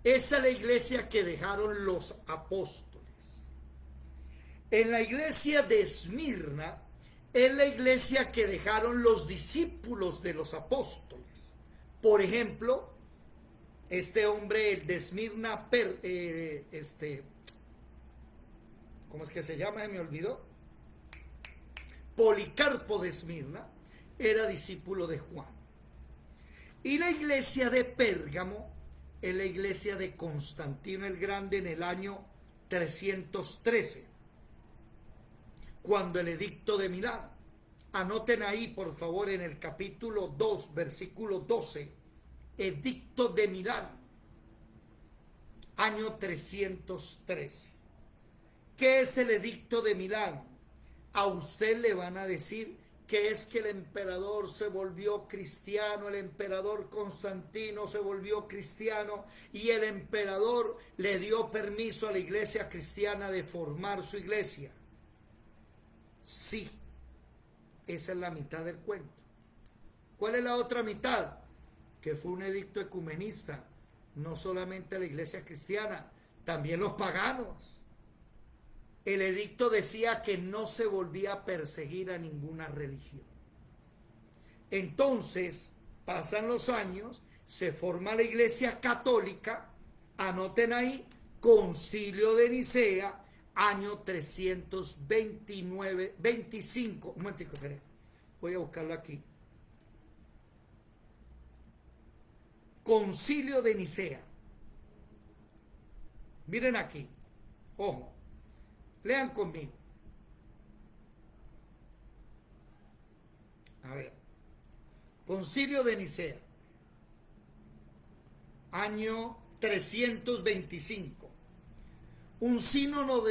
esa es la iglesia que dejaron los apóstoles. En la iglesia de Esmirna es la iglesia que dejaron los discípulos de los apóstoles. Por ejemplo, este hombre, el de Esmirna, ¿cómo es que se llama? Me olvidó. Policarpo de Esmirna era discípulo de Juan. Y la iglesia de Pérgamo es la iglesia de Constantino el Grande en el año 313, cuando el edicto de Milán. Anoten ahí, por favor, en el capítulo 2, versículo 12, edicto de Milán, año 313. ¿Qué es el edicto de Milán? A usted le van a decir que es que el emperador se volvió cristiano, el emperador Constantino se volvió cristiano y el emperador le dio permiso a la iglesia cristiana de formar su iglesia. Sí, esa es la mitad del cuento. ¿Cuál es la otra mitad? Que fue un edicto ecumenista, no solamente la iglesia cristiana, también los paganos. El edicto decía que no se volvía a perseguir a ninguna religión. Entonces, pasan los años, se forma la iglesia católica, anoten ahí, Concilio de Nicea, año 325. Un momentico, voy a buscarlo aquí. Concilio de Nicea. Miren aquí, ojo. Lean conmigo. A ver. Concilio de Nicea. Año 325. Un sínodo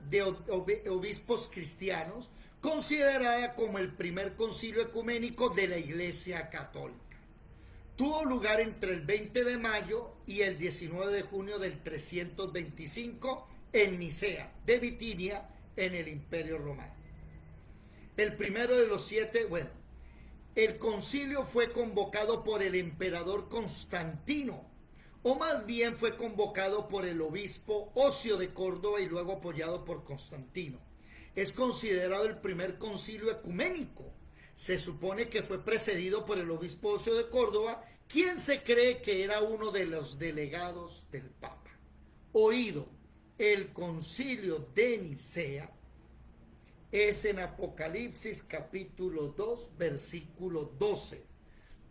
de obispos cristianos, considerada como el primer concilio ecuménico de la Iglesia Católica. Tuvo lugar entre el 20 de mayo y el 19 de junio del 325 en Nicea, de Bitinia, en el Imperio Romano. El primero de los 7, el concilio fue convocado por el emperador Constantino, o más bien fue convocado por el obispo Ocio de Córdoba y luego apoyado por Constantino. Es considerado el primer concilio ecuménico. Se supone que fue precedido por el obispo Ocio de Córdoba, quien se cree que era uno de los delegados del Papa. Oído, el concilio de Nicea es en Apocalipsis capítulo 2, versículo 12.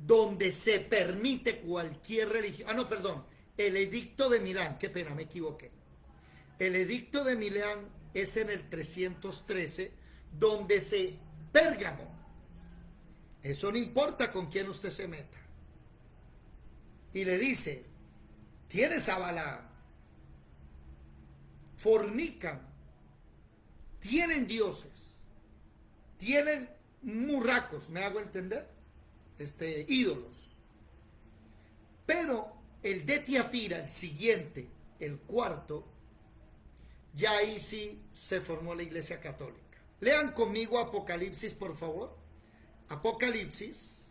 donde se permite cualquier religión. Ah, no, perdón. El edicto de Milán, qué pena, me equivoqué. El edicto de Milán es en el 313, donde se Pérgamo. Eso no importa con quién usted se meta. Y le dice, tienes a Balaam, fornican, tienen dioses, tienen murracos, ¿me hago entender? Ídolos. Pero el de Tiatira, el siguiente, el cuarto, ya ahí sí se formó la Iglesia Católica. Lean conmigo Apocalipsis, por favor. Apocalipsis,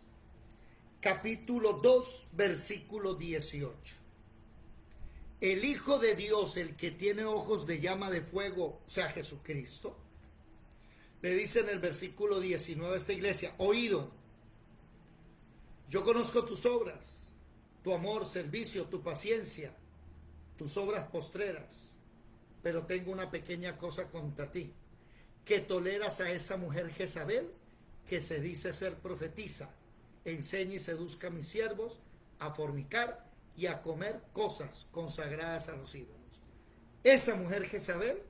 capítulo 2, versículo 18. El Hijo de Dios, el que tiene ojos de llama de fuego, o sea, Jesucristo, le dice en el versículo 19 a esta iglesia, oído, yo conozco tus obras, tu amor, servicio, tu paciencia, tus obras postreras, pero tengo una pequeña cosa contra ti, que toleras a esa mujer Jezabel, que se dice ser profetisa, enseña y seduzca a mis siervos a fornicar y a comer cosas consagradas a los ídolos. Esa mujer Jezabel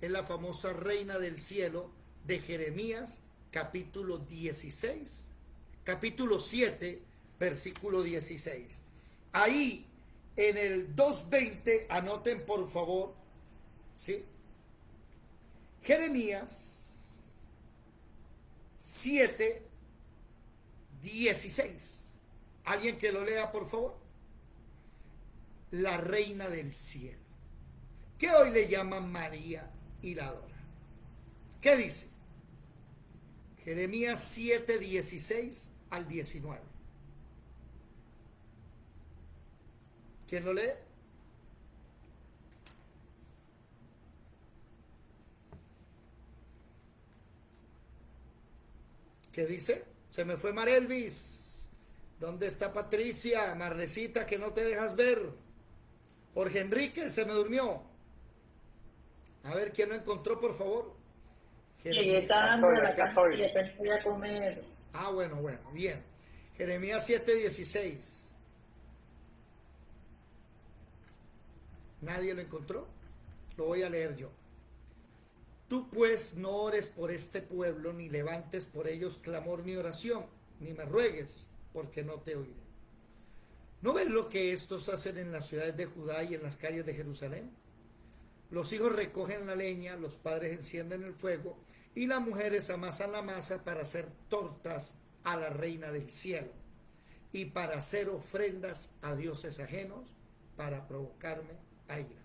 es la famosa reina del cielo de Jeremías, capítulo 16, capítulo 7, versículo 16. Ahí en el 2:20, anoten por favor, ¿sí? Jeremías 7, 16. ¿Alguien que lo lea, por favor? La reina del cielo, que hoy le llaman María y la adora. ¿Qué dice? Jeremías 7, 16 al 19. ¿Quién lo lee? ¿Qué dice? Se me fue Marelvis. ¿Dónde está Patricia? Marrecita, que no te dejas ver. Jorge Enrique, se me durmió. A ver, ¿quién lo encontró, por favor? Llegué tarde a la casa y después voy a comer. Ah, bueno, bien. Jeremías 7:16. ¿Nadie lo encontró? Lo voy a leer yo. Tú pues no ores por este pueblo, ni levantes por ellos clamor ni oración, ni me ruegues, porque no te oiré. ¿No ves lo que estos hacen en las ciudades de Judá y en las calles de Jerusalén? Los hijos recogen la leña, los padres encienden el fuego, y las mujeres amasan la masa para hacer tortas a la reina del cielo, y para hacer ofrendas a dioses ajenos, para provocarme a ira.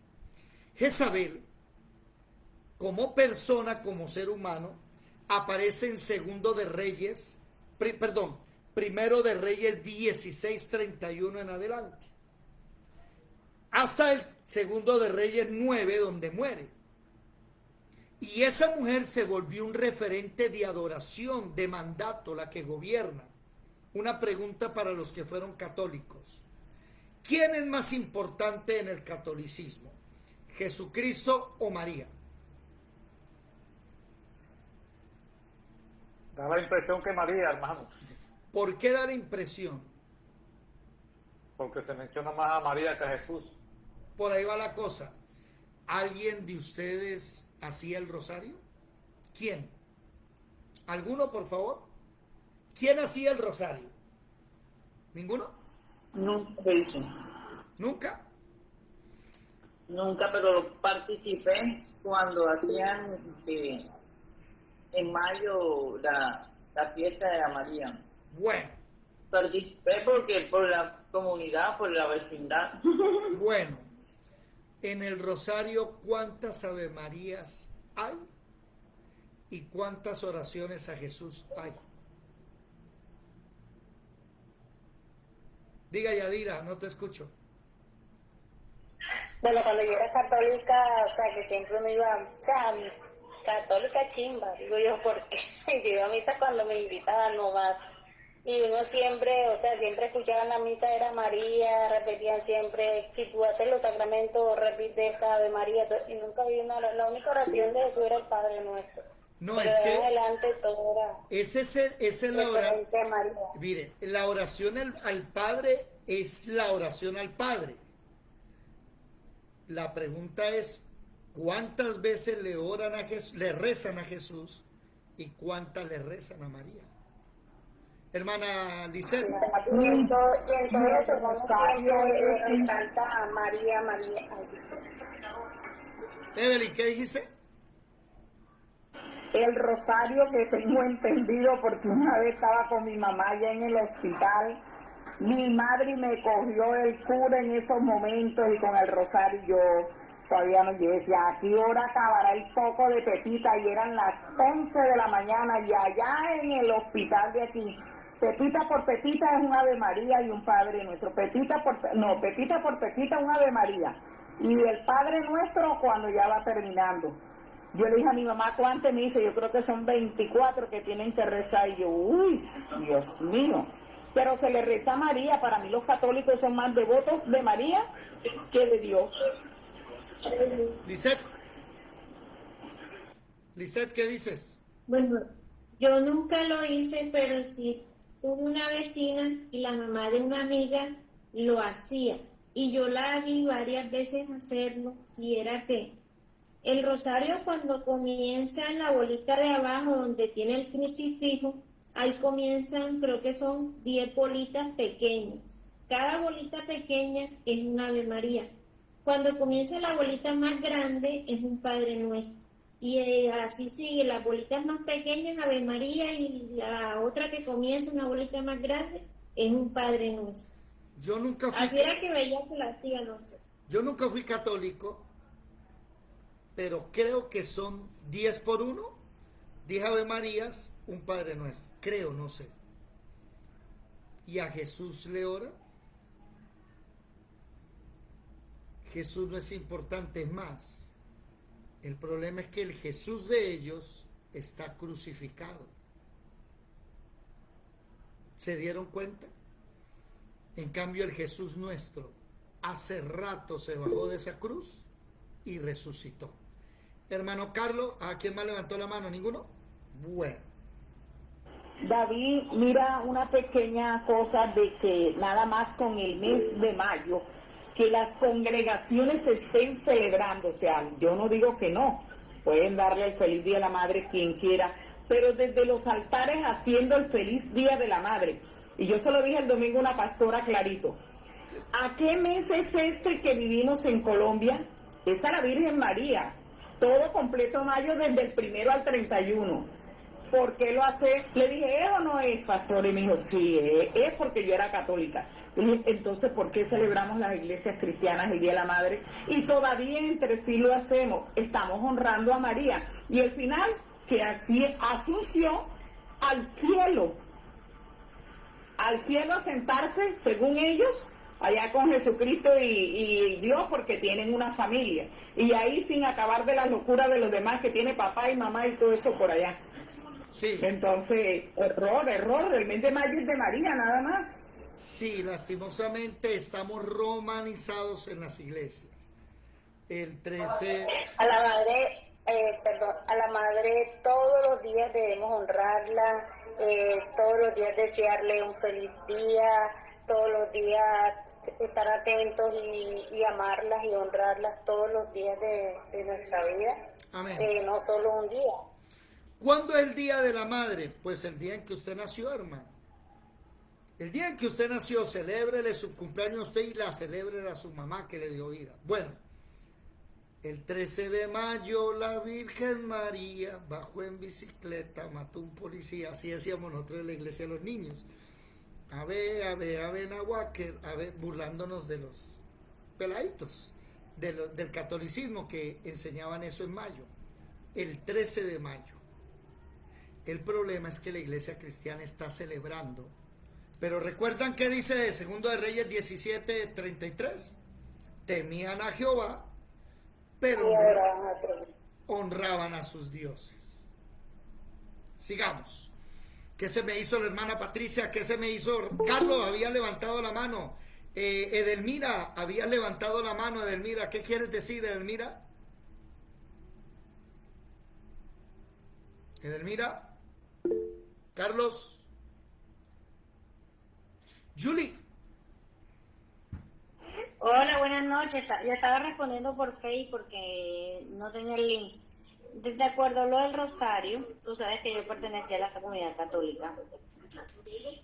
Jezabel, como persona, como ser humano, aparece en Primero de Reyes 16:31 en adelante, hasta el Segundo de Reyes 9, donde muere. Y esa mujer se volvió un referente de adoración, de mandato, la que gobierna. Una pregunta para los que fueron católicos. ¿Quién es más importante en el catolicismo? ¿Jesucristo o María? Da la impresión que María, hermano, ¿Por qué da la impresión? porque se menciona más a María que a Jesús. Por ahí va la cosa. ¿Alguien de ustedes hacía el rosario? ¿Quién? ¿Alguno, por favor? ¿Quién hacía el rosario? ¿Ninguno? Nunca lo hice. ¿Nunca? Nunca, pero participé cuando hacían en mayo la fiesta de la María. Bueno, Participé por la comunidad, por la vecindad. bueno. En el rosario, ¿cuántas Ave Marías hay? ¿Y cuántas oraciones a Jesús hay? Diga, Yadira, no te escucho. Bueno, cuando yo era católica, o sea, que siempre uno iba, o sea, católica chimba, digo yo, porque yo iba a misa cuando me invitaban, no más. Y uno siempre, o sea, siempre escuchaban la misa, era María, repetían siempre, si tú haces los sacramentos, repite esta Ave María, y nunca vi la única oración de Jesús era el Padre Nuestro. No, pero es en que adelante todo era esa es la oración. referente a María. Mire, la oración al Padre es la oración al Padre. La pregunta es, ¿cuántas veces le oran a Jesús, le rezan a Jesús y cuántas le rezan a María? Hermana Lisette, Y en todos los sermones siempre resalta a María, María. Evelyn, ¿qué dijiste? El rosario que tengo entendido, porque una vez estaba con mi mamá allá en el hospital, mi madre me cogió el cura en esos momentos y con el rosario yo todavía no, yo decía, ¿a qué hora acabará el poco de Pepita? Y eran las 11 de la mañana y allá en el hospital de aquí, Pepita por Pepita es un Ave María y un Padre Nuestro, Pepita por Pepita un Ave María, y el Padre Nuestro cuando ya va terminando. Yo le dije a mi mamá, ¿cuántas? Me dice, yo creo que son 24 que tienen que rezar. Y yo, uy, Dios mío. Pero se le reza a María. Para mí los católicos son más devotos de María que de Dios. Lisette. Lisette, ¿qué dices? Bueno, yo nunca lo hice, pero sí tuve una vecina y la mamá de una amiga lo hacía. Y yo la vi varias veces hacerlo y era que el rosario cuando comienza en la bolita de abajo donde tiene el crucifijo, ahí comienzan, creo que son 10 bolitas pequeñas. Cada bolita pequeña es un Ave María. Cuando comienza la bolita más grande es un Padre Nuestro. Y así sigue, las bolitas más pequeñas, Ave María, y la otra que comienza, una bolita más grande, es un Padre Nuestro. Yo nunca Así era que veía que la hacía, no sé. Yo nunca fui católico, pero creo que son 10 por 1, 10 Ave Marías, un Padre Nuestro. Creo, no sé. ¿Y a Jesús le ora? Jesús no es importante, es más. El problema es que el Jesús de ellos está crucificado. ¿Se dieron cuenta? En cambio, el Jesús nuestro hace rato se bajó de esa cruz y resucitó. Hermano Carlos, ¿a quién más levantó la mano? ¿Ninguno? Bueno. David, mira una pequeña cosa de que nada más con el mes de mayo, que las congregaciones estén celebrando, o sea, yo no digo que no, pueden darle el feliz día a la madre quien quiera, pero desde los altares haciendo el feliz día de la madre. Y yo se lo dije el domingo a una pastora clarito, ¿a qué mes es este que vivimos en Colombia? Es a la Virgen María, todo completo mayo desde el 1 al 31. ¿Por qué lo hace? Le dije, ¿es o no es, pastor? Y me dijo, sí, es porque yo era católica. Le dije, entonces, ¿por qué celebramos las iglesias cristianas el Día de la Madre? Y todavía entre sí lo hacemos, estamos honrando a María. Y el final, que así asunció al cielo a sentarse, según ellos, allá con Jesucristo y Dios, porque tienen una familia. Y ahí sin acabar de la locura de los demás que tiene papá y mamá y todo eso por allá. Sí. Entonces, error, el mes de mayo es de María, nada más. Sí, lastimosamente estamos romanizados en las iglesias. El 13... A la madre, a la madre todos los días debemos honrarla, todos los días desearle un feliz día, todos los días estar atentos y amarlas y honrarlas todos los días de nuestra vida. Amén. No solo un día. ¿Cuándo es el día de la madre? Pues el día en que usted nació, hermano. El día en que usted nació, celébrele su cumpleaños a usted y la celebre a su mamá que le dio vida. Bueno, el 13 de mayo la Virgen María bajó en bicicleta, mató un policía, así decíamos nosotros en la iglesia de los niños. Ave, Nahuaque, burlándonos de los peladitos, del catolicismo que enseñaban eso en mayo. El 13 de mayo. El problema es que la iglesia cristiana está celebrando. Pero recuerdan que dice de 2 de Reyes 17:33. Temían a Jehová, pero honraban a sus dioses. Sigamos. ¿Qué se me hizo la hermana Patricia? ¿Qué se me hizo? Carlos había levantado la mano. Edelmira había levantado la mano. Edelmira, ¿qué quieres decir, Edelmira? Edelmira, Carlos, Julie. Hola, buenas noches. Yo estaba respondiendo por Facebook porque no tenía el link. De acuerdo a lo del rosario, tú sabes que yo pertenecía a la comunidad católica.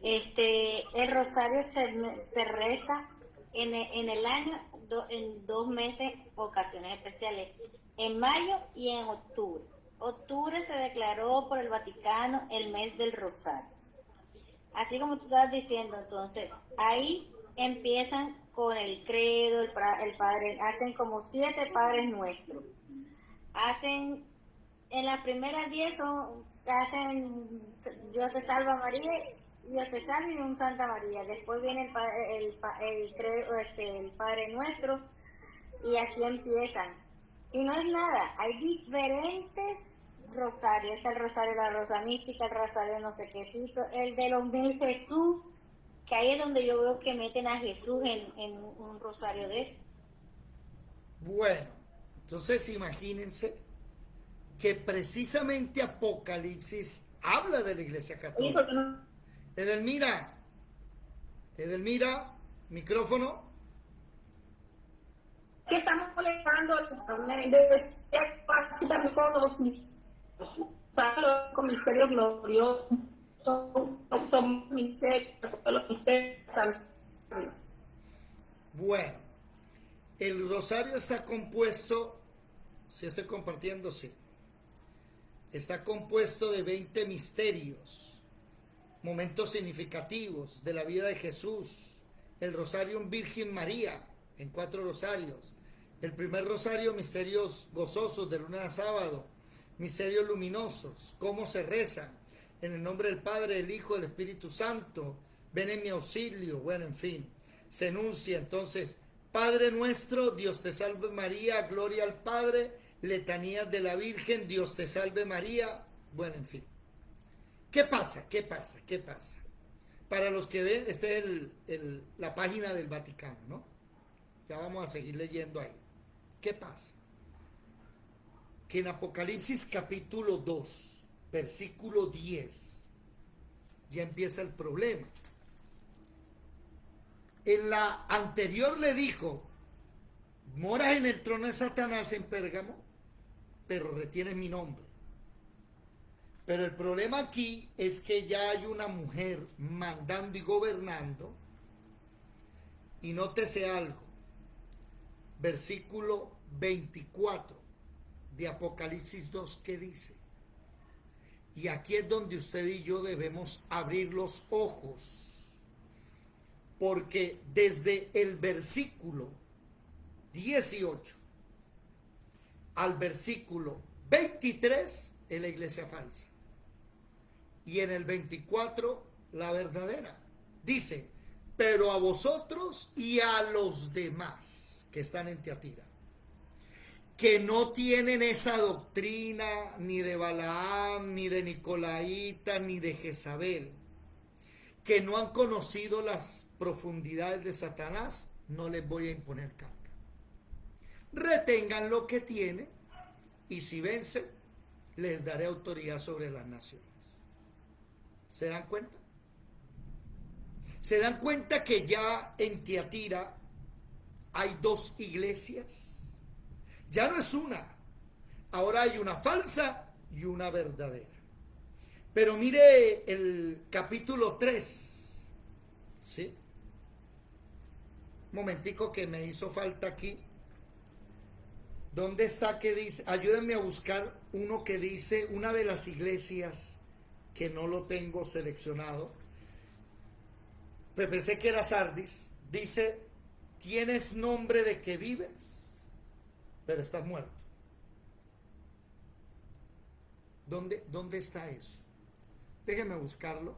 El rosario se reza en el año en 2 meses, ocasiones especiales, en mayo y en octubre. Octubre se declaró por el Vaticano el mes del rosario. Así como tú estabas diciendo, entonces, ahí empiezan con el credo, el padre, hacen como 7 padres nuestros. Hacen, en las primeras 10 hacen Dios te salva María, Dios te salve y un Santa María. Después viene el credo, el Padre Nuestro, y así empiezan. Y no es nada, hay diferentes rosarios. Está el rosario de la Rosa Mística, el rosario de no sé quécito, el de los 1000 Jesús, que ahí es donde yo veo que meten a Jesús en un rosario de eso. Bueno, entonces imagínense que precisamente Apocalipsis habla de la Iglesia Católica. Edelmira, micrófono. ¿Qué estamos molestando? Con misterios gloriosos, son misterios. Bueno, el rosario está compuesto, si estoy compartiendo, sí, está compuesto de 20 misterios, momentos significativos de la vida de Jesús. El rosario en Virgen María, en 4 rosarios. El primer rosario, misterios gozosos de luna a sábado, misterios luminosos, cómo se reza, en el nombre del Padre, del Hijo, del Espíritu Santo, ven en mi auxilio, bueno, en fin, se enuncia entonces, Padre nuestro, Dios te salve María, gloria al Padre, letanías de la Virgen, Dios te salve María, bueno, en fin. ¿Qué pasa? Para los que ven, la página del Vaticano, ¿no? Ya vamos a seguir leyendo ahí. ¿Qué pasa? Que en Apocalipsis capítulo 2, versículo 10, ya empieza el problema. En la anterior le dijo, moras en el trono de Satanás en Pérgamo, pero retienes mi nombre. Pero el problema aquí es que ya hay una mujer mandando y gobernando, y nótese algo. Versículo 24 de Apocalipsis 2, ¿qué dice? Y aquí es donde usted y yo debemos abrir los ojos, porque desde el versículo 18 al versículo 23 es la iglesia falsa, y en el 24 la verdadera. Dice, pero a vosotros y a los demás que están en Tiatira, que no tienen esa doctrina ni de Balaam, ni de Nicolaíta, ni de Jezabel, que no han conocido las profundidades de Satanás, no les voy a imponer carga. Retengan lo que tienen, y si vencen, les daré autoridad sobre las naciones. ¿Se dan cuenta? ¿Se dan cuenta que ya en Tiatira hay 2 iglesias? Ya no es una. Ahora hay una falsa y una verdadera. Pero mire el capítulo 3. ¿Sí? Un momentico que me hizo falta aquí. ¿Dónde está que dice? Ayúdenme a buscar uno que dice, una de las iglesias que no lo tengo seleccionado. Pero pensé que era Sardis. Dice, tienes nombre de que vives, pero estás muerto. ¿Dónde está eso? Déjeme buscarlo.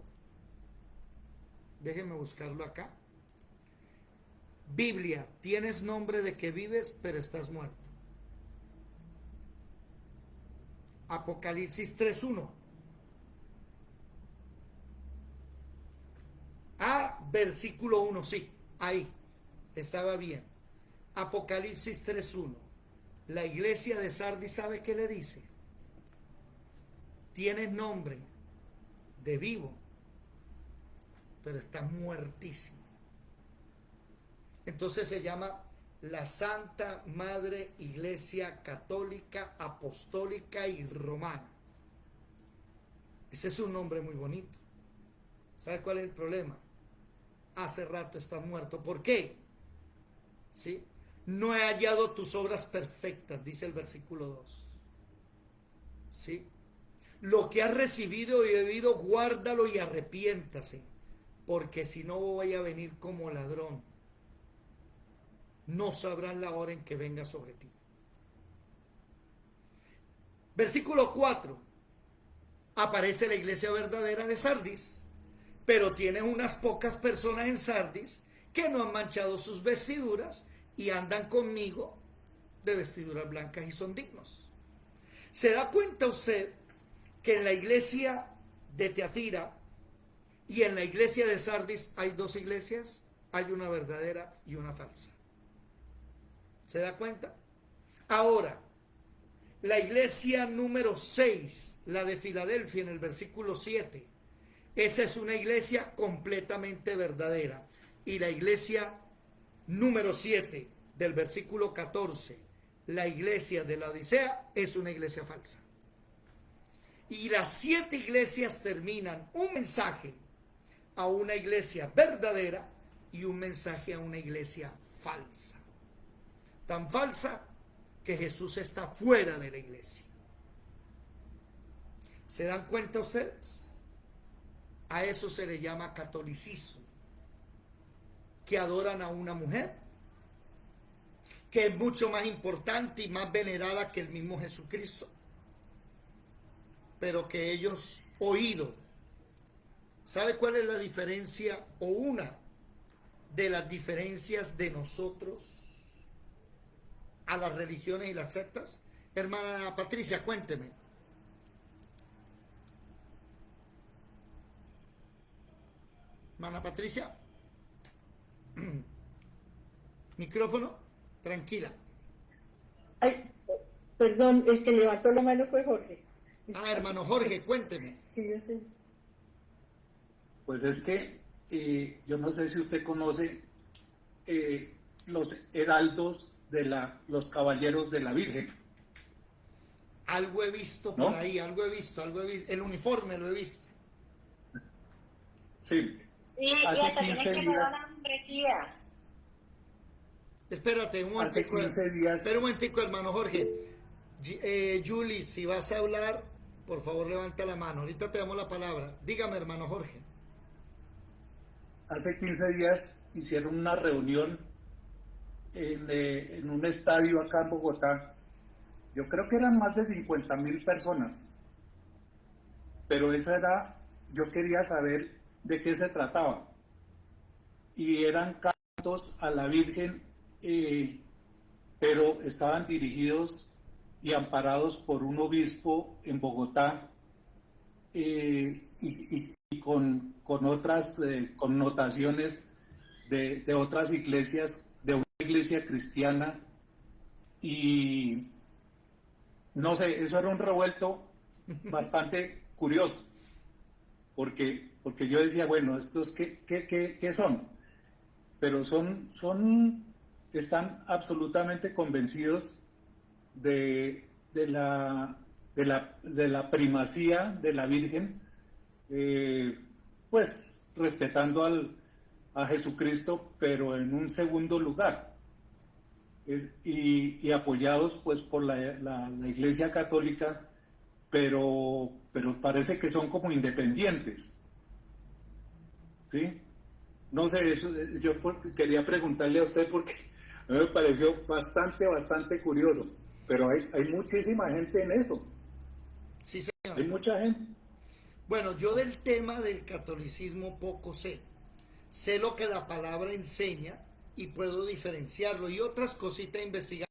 Déjeme buscarlo acá. Biblia, tienes nombre de que vives, pero estás muerto. Apocalipsis 3:1. Versículo 1, sí, ahí, estaba bien. Apocalipsis 3:1. La iglesia de Sardis, ¿sabe qué le dice? tienes nombre de vivo, pero estás muertísimo. Entonces se llama la Santa Madre Iglesia Católica, Apostólica y Romana. Ese es un nombre muy bonito. ¿Sabe cuál es el problema? Hace rato estás muerto. ¿Por qué? ¿Sí? No he hallado tus obras perfectas, dice el versículo 2. ¿Sí? Lo que has recibido y oído, guárdalo y arrepiéntase, porque si no voy a venir como ladrón. No sabrás la hora en que venga sobre ti. Versículo 4. Aparece la iglesia verdadera de Sardis, pero tiene unas pocas personas en Sardis que no han manchado sus vestiduras y andan conmigo de vestiduras blancas y son dignos. ¿Se da cuenta usted que en la iglesia de Teatira y en la iglesia de Sardis hay dos iglesias? Hay una verdadera y una falsa. ¿Se da cuenta? Ahora, la iglesia número 6, la de Filadelfia, en el versículo 7, esa es una iglesia completamente verdadera. Y la iglesia número 7, del versículo 14, la iglesia de la Odisea, es una iglesia falsa. Y las 7 iglesias terminan un mensaje a una iglesia verdadera y un mensaje a una iglesia falsa. Tan falsa que Jesús está fuera de la iglesia. ¿Se dan cuenta ustedes? A eso se le llama catolicismo, que adoran a una mujer que es mucho más importante y más venerada que el mismo Jesucristo, pero que ellos oído. ¿Sabe cuál es la diferencia o una de las diferencias de nosotros a las religiones y las sectas? Hermana Patricia, cuénteme. Hermana Patricia. Micrófono, tranquila. Ay, perdón, el que levantó la mano fue Jorge. Ah, hermano Jorge, cuénteme. Sí, yo sé. Pues es que yo no sé si usted conoce los heraldos de los caballeros de la Virgen. Algo he visto ¿No? por ahí, algo he visto. El uniforme lo he visto. Sí. Sí, y Hace hasta tienes 15 que días. pagar una membresía. Espérate un Hace momentico. 15 días. Espera un momentico, hermano Jorge. Julie, si vas a hablar, por favor levanta la mano. Ahorita te damos la palabra. Dígame, hermano Jorge. Hace 15 días hicieron una reunión en un estadio acá en Bogotá. Yo creo que eran más de 50.000 personas. Pero yo quería saber de qué se trataba. Y eran cantos a la Virgen, pero estaban dirigidos y amparados por un obispo en Bogotá, y con otras connotaciones de otras iglesias, de una iglesia cristiana. Y no sé, eso era un revuelto bastante curioso, porque yo decía, bueno, ¿estos qué son? Pero están absolutamente convencidos de la primacía de la Virgen, pues respetando a Jesucristo, pero en un segundo lugar, y apoyados pues por la Iglesia Católica, pero parece que son como independientes, ¿sí? No sé, eso, quería preguntarle a usted porque a mí me pareció bastante curioso, pero hay muchísima gente en eso. Sí, señor. Hay mucha gente. Bueno, yo del tema del catolicismo poco sé. Sé lo que la palabra enseña y puedo diferenciarlo y otras cositas he investigado.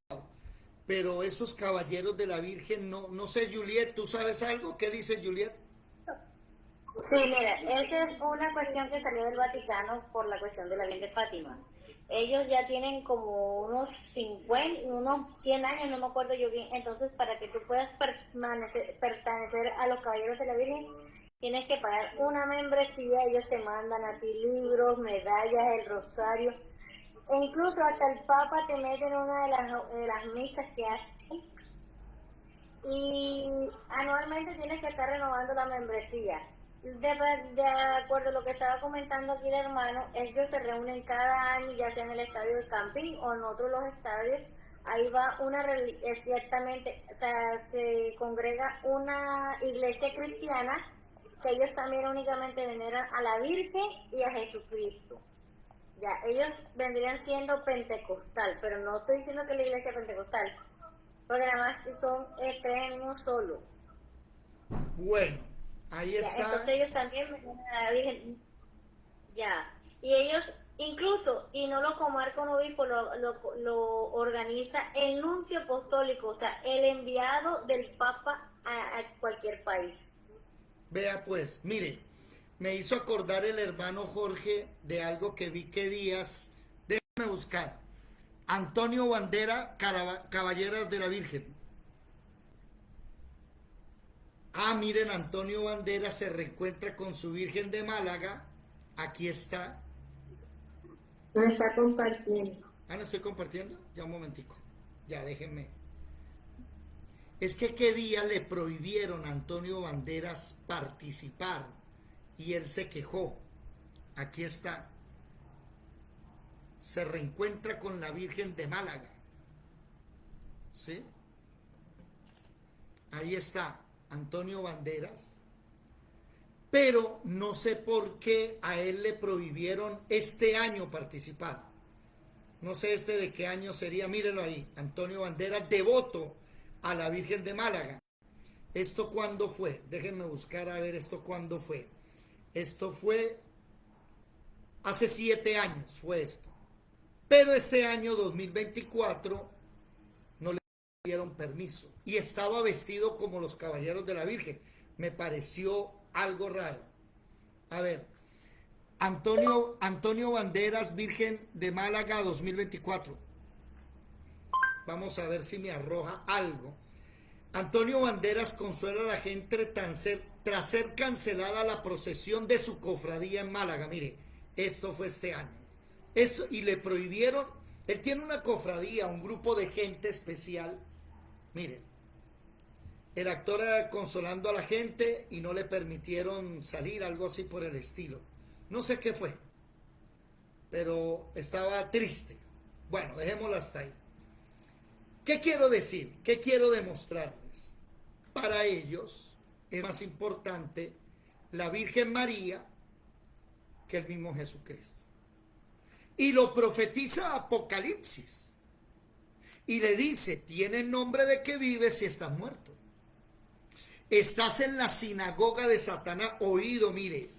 Pero esos caballeros de la Virgen, no sé, Juliet, ¿tú sabes algo? ¿Qué dice Juliet? Sí, mira, esa es una cuestión que salió del Vaticano por la cuestión de la Virgen de Fátima. ellos ya tienen como unos 50, unos 100 años, no me acuerdo yo bien. Entonces, para que tú puedas pertenecer a los Caballeros de la Virgen, tienes que pagar una membresía. Ellos te mandan a ti libros, medallas, el rosario, e incluso hasta el Papa te mete en una de las misas que hacen. Y anualmente tienes que estar renovando la membresía. De acuerdo a lo que estaba comentando aquí el hermano, ellos se reúnen cada año, ya sea en el estadio de Campín o en otros los estadios. Ahí va ciertamente, o sea, se congrega una iglesia cristiana que ellos también únicamente veneran a la Virgen y a Jesucristo. Ya, ellos vendrían siendo pentecostal, pero no estoy diciendo que la iglesia es pentecostal, porque nada más creen en uno solo. Bueno, ahí está. Entonces ellos también veneran a la Virgen. Ya, y ellos incluso, y no lo comarca un obispo, lo organiza el nuncio apostólico, o sea, el enviado del Papa a cualquier país. Vea pues, mire, me hizo acordar el hermano Jorge de algo que vi que días, déjame buscar, Antonio Bandera, Caballeros de la Virgen. Miren, Antonio Bandera se reencuentra con su Virgen de Málaga, aquí está. No está compartiendo. ¿No estoy compartiendo? Ya un momentico, ya déjenme. Es que qué día le prohibieron a Antonio Banderas participar y él se quejó. Aquí está. Se reencuentra con la Virgen de Málaga. ¿Sí? Ahí está Antonio Banderas. Pero no sé por qué a él le prohibieron este año participar. No sé de qué año sería. Mírenlo ahí. Antonio Banderas, devoto a la Virgen de Málaga. ¿Esto cuándo fue? Déjenme buscar a ver esto cuándo fue. Esto fue hace 7 años fue esto. Pero este año 2024 no le dieron permiso. Y estaba vestido como los Caballeros de la Virgen. Me pareció algo raro. A ver, Antonio Banderas, Virgen de Málaga 2024. Vamos a ver si me arroja algo. Antonio Banderas consuela a la gente tras ser cancelada la procesión de su cofradía en Málaga. Mire, esto fue este año. Y le prohibieron. Él tiene una cofradía, un grupo de gente especial. Mire, el actor consolando a la gente y no le permitieron salir, algo así por el estilo. No sé qué fue, pero estaba triste. Bueno, dejémoslo hasta ahí. ¿Qué quiero decir? ¿Qué quiero demostrarles? Para ellos es más importante la Virgen María que el mismo Jesucristo. Y lo profetiza Apocalipsis. Y le dice, tienes nombre de que vives si estás muerto. Estás en la sinagoga de Satanás. Oído, mire,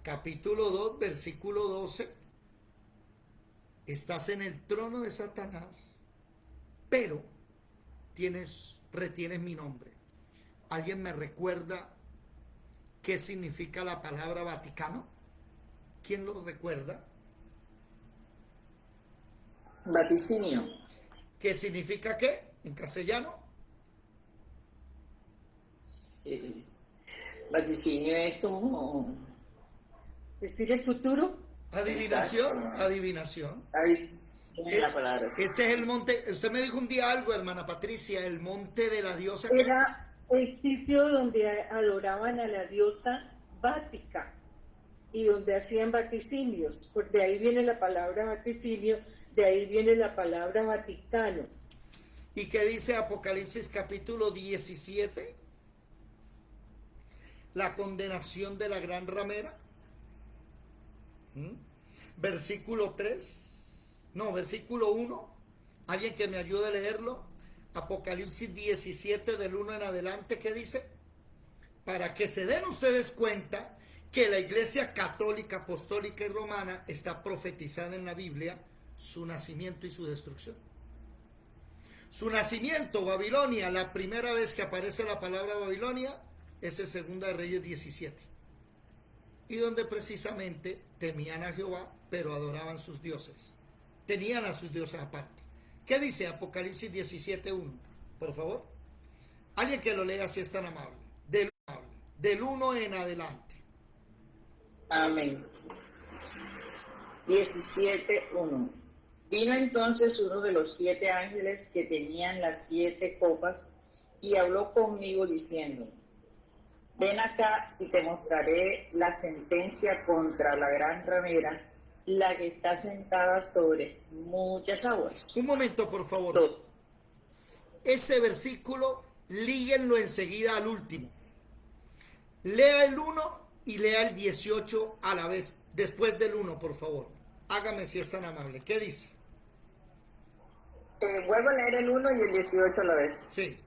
capítulo 2, versículo 12. Estás en el trono de Satanás, pero retienes mi nombre. ¿Alguien me recuerda qué significa la palabra Vaticano? ¿Quién lo recuerda? Vaticinio. ¿Qué significa qué en castellano? Vaticinio es como ¿decir el futuro? Adivinación, exacto. Adivinación. Ahí la palabra. Sí. Ese es el monte. Usted me dijo un día algo, hermana Patricia, el monte de la diosa. Era el sitio donde adoraban a la diosa Vática y donde hacían vaticinios. Pues de ahí viene la palabra vaticinio, de ahí viene la palabra Vaticano. ¿Y qué dice Apocalipsis capítulo 17? La condenación de la gran ramera. Versículo 1. Alguien que me ayude a leerlo. Apocalipsis 17 del 1 en adelante, ¿qué dice? Para que se den ustedes cuenta que la Iglesia Católica, Apostólica y Romana está profetizada en la Biblia su nacimiento y su destrucción. Su nacimiento, Babilonia, la primera vez que aparece la palabra Babilonia es en Segunda de Reyes 17. Y donde precisamente temían a Jehová, pero adoraban sus dioses. tenían a sus dioses aparte. ¿Qué dice Apocalipsis 17:1? Por favor. Alguien que lo lea si es tan amable. Del 1 en adelante. Amén. 17:1. Vino entonces uno de los 7 ángeles que tenían las 7 copas y habló conmigo diciendo: ven acá y te mostraré la sentencia contra la gran ramera, la que está sentada sobre muchas aguas. Un momento, por favor. Ese versículo, líguenlo enseguida al último. Lea el 1 y lea el 18 a la vez, después del 1, por favor. Hágame si es tan amable. ¿Qué dice? Vuelvo a leer el 1 y el 18 a la vez. Sí.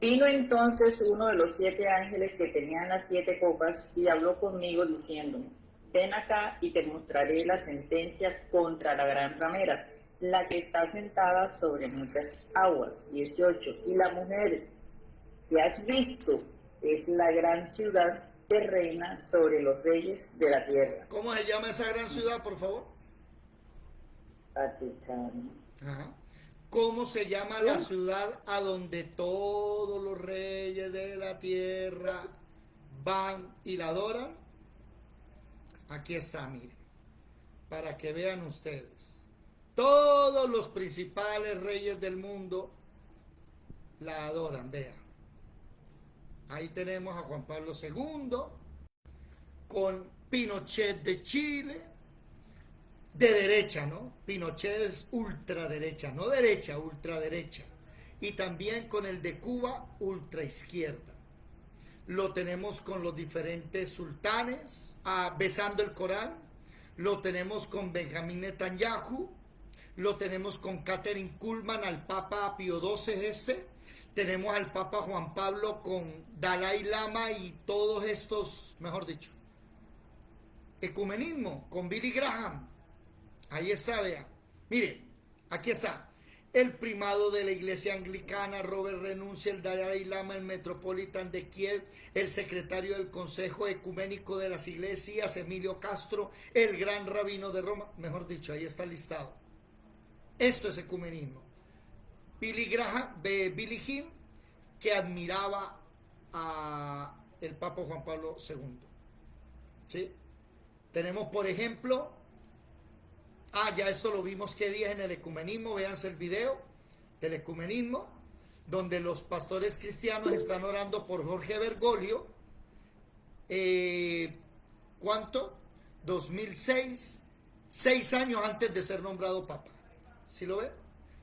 Vino entonces uno de los 7 ángeles que tenían las 7 copas y habló conmigo diciendo: ven acá y te mostraré la sentencia contra la gran ramera, la que está sentada sobre muchas aguas. 18. Y la mujer que has visto es la gran ciudad que reina sobre los reyes de la tierra. ¿Cómo se llama esa gran ciudad, por favor? Vaticano. Ajá. ¿Cómo se llama la ciudad a donde todos los reyes de la tierra van y la adoran? Aquí está, miren, para que vean ustedes. Todos los principales reyes del mundo la adoran, vean. Ahí tenemos a Juan Pablo II, con Pinochet de Chile, de derecha, ¿no? Pinochet es ultraderecha, no derecha, ultraderecha. Y también con el de Cuba, ultraizquierda. Lo tenemos con los diferentes sultanes, besando el Corán. Lo tenemos con Benjamín Netanyahu. Lo tenemos con Catherine Kuhlman, al Papa Pío XII Tenemos al Papa Juan Pablo con Dalai Lama y todos estos, mejor dicho, ecumenismo, con Billy Graham. Ahí está, vean. Miren, aquí está. El primado de la iglesia anglicana, Robert Renuncia, el Dalai Lama, el Metropolitan de Kiev, el secretario del Consejo Ecuménico de las Iglesias, Emilio Castro, el gran rabino de Roma. Mejor dicho, ahí está listado. Esto es ecumenismo. Billy Graham, que admiraba a el Papa Juan Pablo II. ¿Sí? Tenemos, por ejemplo, ya esto lo vimos qué día en el ecumenismo, véanse el video del ecumenismo, donde los pastores cristianos están orando por Jorge Bergoglio. ¿Cuánto? 2006, 6 años antes de ser nombrado Papa. ¿Sí lo ve?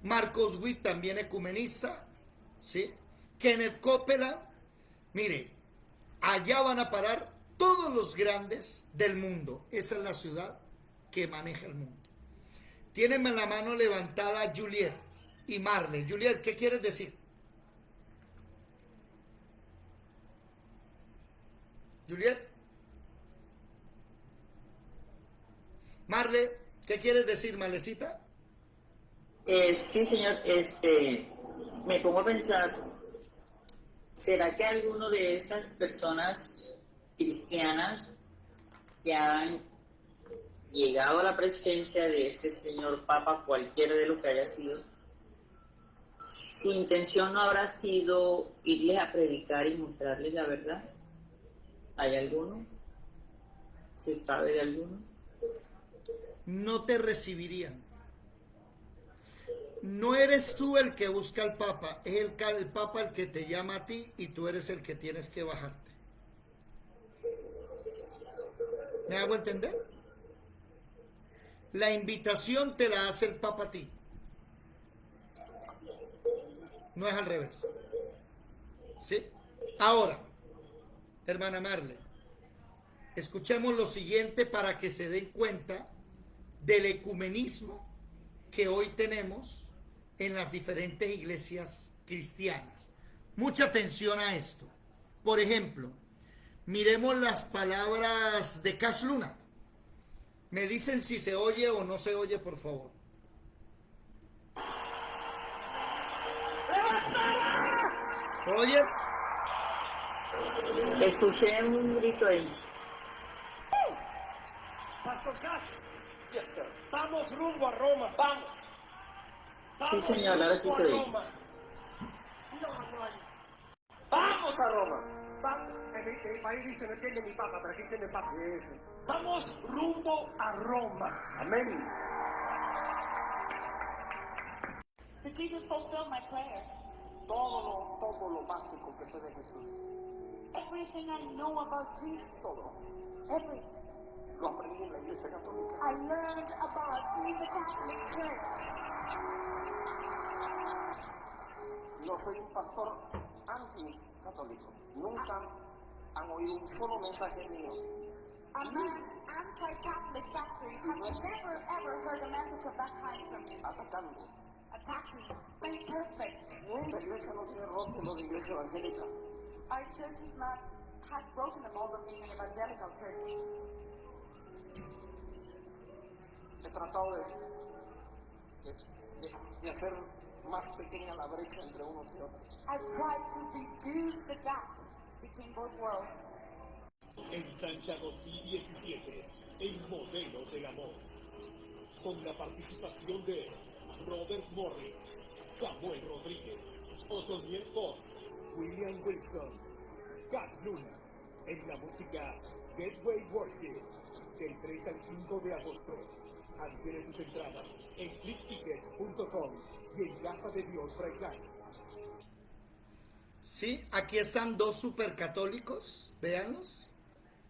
Marcos Witt, también ecumenista. ¿Sí? Kenneth Copeland. Mire, allá van a parar todos los grandes del mundo. Esa es la ciudad que maneja el mundo. Tienen en la mano levantada Juliet y Marle. Juliet, ¿qué quieres decir? Juliet. Marle, ¿qué quieres decir, Marlecita? Sí, señor. Me pongo a pensar, ¿será que alguno de esas personas cristianas que han llegado a la presencia de este señor Papa, cualquiera de lo que haya sido, su intención no habrá sido irles a predicar y mostrarles la verdad? ¿Hay alguno? ¿Se sabe de alguno? No te recibirían. No eres tú el que busca al Papa, es el Papa el que te llama a ti y tú eres el que tienes que bajarte. ¿Me hago entender? La invitación te la hace el Papa a ti. No es al revés. ¿Sí? Ahora, hermana Marle, escuchemos lo siguiente para que se den cuenta del ecumenismo que hoy tenemos en las diferentes iglesias cristianas. Mucha atención a esto. Por ejemplo, miremos las palabras de Cash Luna. Me dicen si se oye o no se oye, por favor. ¿Oye? Escuché un grito ahí. Pastor Cash, Yes, sir. Vamos rumbo a Roma. Vamos. Sí, señor, ahora sí se ve. Roma. Vamos a Roma. En mi país dice, no entiende mi papa, pero aquí entiende el papa. Vamos rumbo a Roma. Amén. Did Jesus fulfill my prayer? Todo lo básico que sé de Jesús. Everything I know about Jesus. Todo. Everything. Lo aprendí en la iglesia católica. I learned about in the Catholic Church. No soy un pastor anticatólico. Nunca han oído un solo mensaje mío. I'm not an anti-Catholic pastor. You have never ever heard a message of that kind from me. Atacando. Attacking. Be perfect. Nuestra iglesia no tiene rótulo de iglesia evangélica. Our church has broken the mold of being an evangelical church. He tratado de hacer más pequeña la brecha entre unos y otros. I've tried to reduce the gap between both worlds. Ensancha 2017 en Modelos del Amor, con la participación de Robert Morris, Samuel Rodríguez, Otoniel Ford, William Wilson, Gas Luna, en la música Gateway Worship, del 3 al 5 de agosto. Adquiere tus entradas en clicktickets.com y en Casa de Dios Fraicanes. Sí, aquí están dos supercatólicos, véanlos,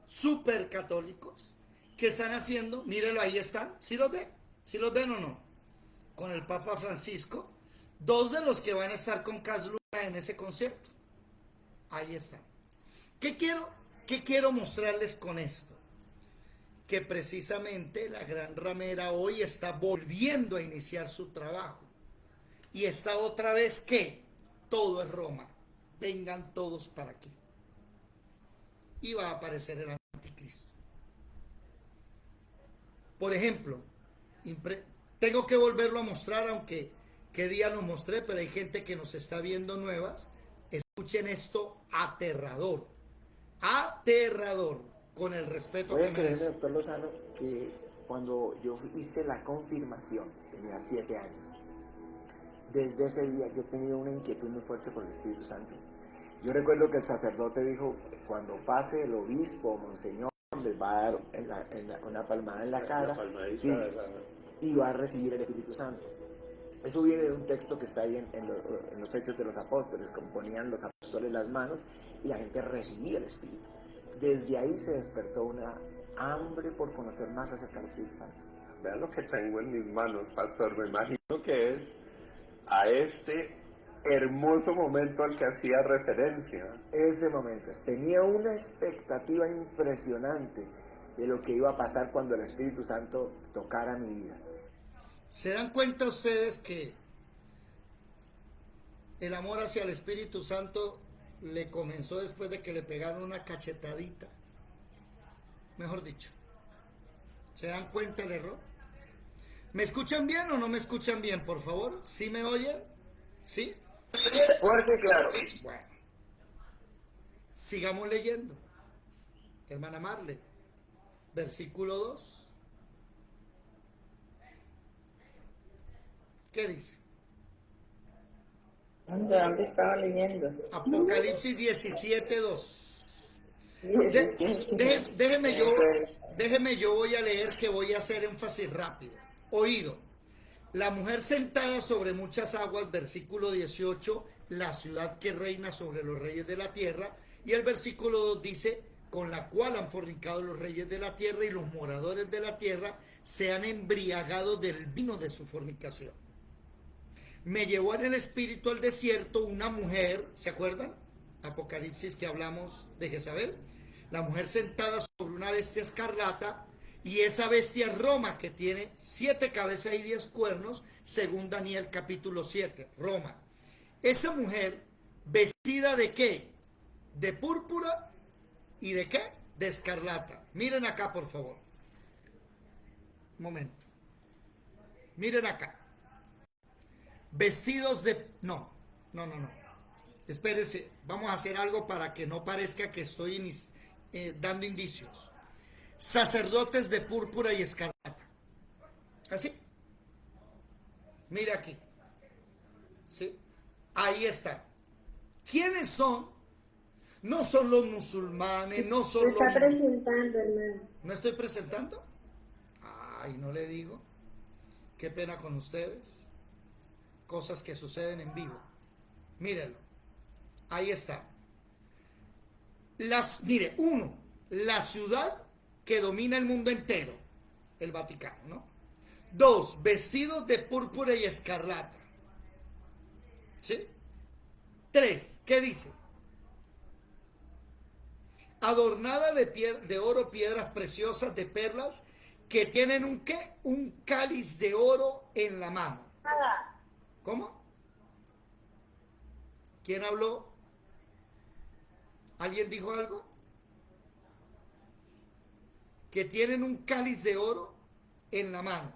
supercatólicos, que están haciendo, mírenlo, ahí están, ¿sí los ven? ¿Sí los ven o no? Con el Papa Francisco, dos de los que van a estar con Cas Luna en ese concierto, ahí están. ¿Qué quiero mostrarles con esto? Que precisamente la Gran Ramera hoy está volviendo a iniciar su trabajo, y está otra vez que todo es Roma, vengan todos para aquí, y va a aparecer el anticristo. Por ejemplo, tengo que volverlo a mostrar, aunque qué día lo mostré, pero hay gente que nos está viendo nuevas. Escuchen esto, aterrador, con el respeto Voy que a creerme, merece. doctor Lozano, que cuando yo hice la confirmación, tenía 7 años. Desde ese día yo he tenido una inquietud muy fuerte por el Espíritu Santo. Yo recuerdo que el sacerdote dijo, cuando pase el obispo, monseñor, les va a dar una palmada en la cara, sí, y va a recibir el Espíritu Santo. Eso viene de un texto que está ahí en los Hechos de los Apóstoles, como ponían los apóstoles las manos y la gente recibía el Espíritu. Desde ahí se despertó una hambre por conocer más acerca del Espíritu Santo. Vean lo que tengo en mis manos, pastor. Me imagino que es a este hermoso momento al que hacía referencia. Ese momento. Tenía una expectativa impresionante de lo que iba a pasar cuando el Espíritu Santo tocara mi vida. ¿Se dan cuenta ustedes que el amor hacia el Espíritu Santo le comenzó después de que le pegaron una cachetadita? Mejor dicho, ¿se dan cuenta el error? ¿Me escuchan bien o no me escuchan bien, por favor? ¿Sí me oyen? ¿Sí? Fuerte y claro. Bueno, sigamos leyendo. Hermana Marle, versículo 2. ¿Qué dice? ¿Dónde estaba leyendo? Apocalipsis 17:2. Déjeme yo voy a leer, que voy a hacer énfasis rápido. Oído. La mujer sentada sobre muchas aguas, versículo 18, la ciudad que reina sobre los reyes de la tierra. Y el versículo 2 dice, con la cual han fornicado los reyes de la tierra, y los moradores de la tierra se han embriagado del vino de su fornicación. Me llevó en el espíritu al desierto una mujer, ¿se acuerdan? Apocalipsis, que hablamos de Jezabel. La mujer sentada sobre una bestia escarlata, y esa bestia es Roma, que tiene 7 cabezas y 10 cuernos, según Daniel capítulo 7, Roma. Esa mujer, vestida ¿de qué? De púrpura, ¿y de qué? De escarlata. Miren acá, por favor. Un momento. Miren acá. Vestidos de... No. Espérese, vamos a hacer algo para que no parezca que estoy dando indicios. Sacerdotes de púrpura y escarlata. Así. Mira aquí. ¿Sí? Ahí está. ¿Quiénes son? No son los musulmanes, no son los... Está presentando, hermano. ¿No estoy presentando? Ay, no le digo. Qué pena con ustedes. Cosas que suceden en vivo. Mírenlo. Ahí está. Mire, uno, la ciudad que domina el mundo entero, el Vaticano, ¿no? Dos, vestidos de púrpura y escarlata. ¿Sí? Tres, ¿qué dice? Adornada de oro, piedras preciosas, de perlas, que tienen un ¿qué? Un cáliz de oro en la mano. ¿Cómo? ¿Quién habló? ¿Alguien dijo algo? Que tienen un cáliz de oro en la mano.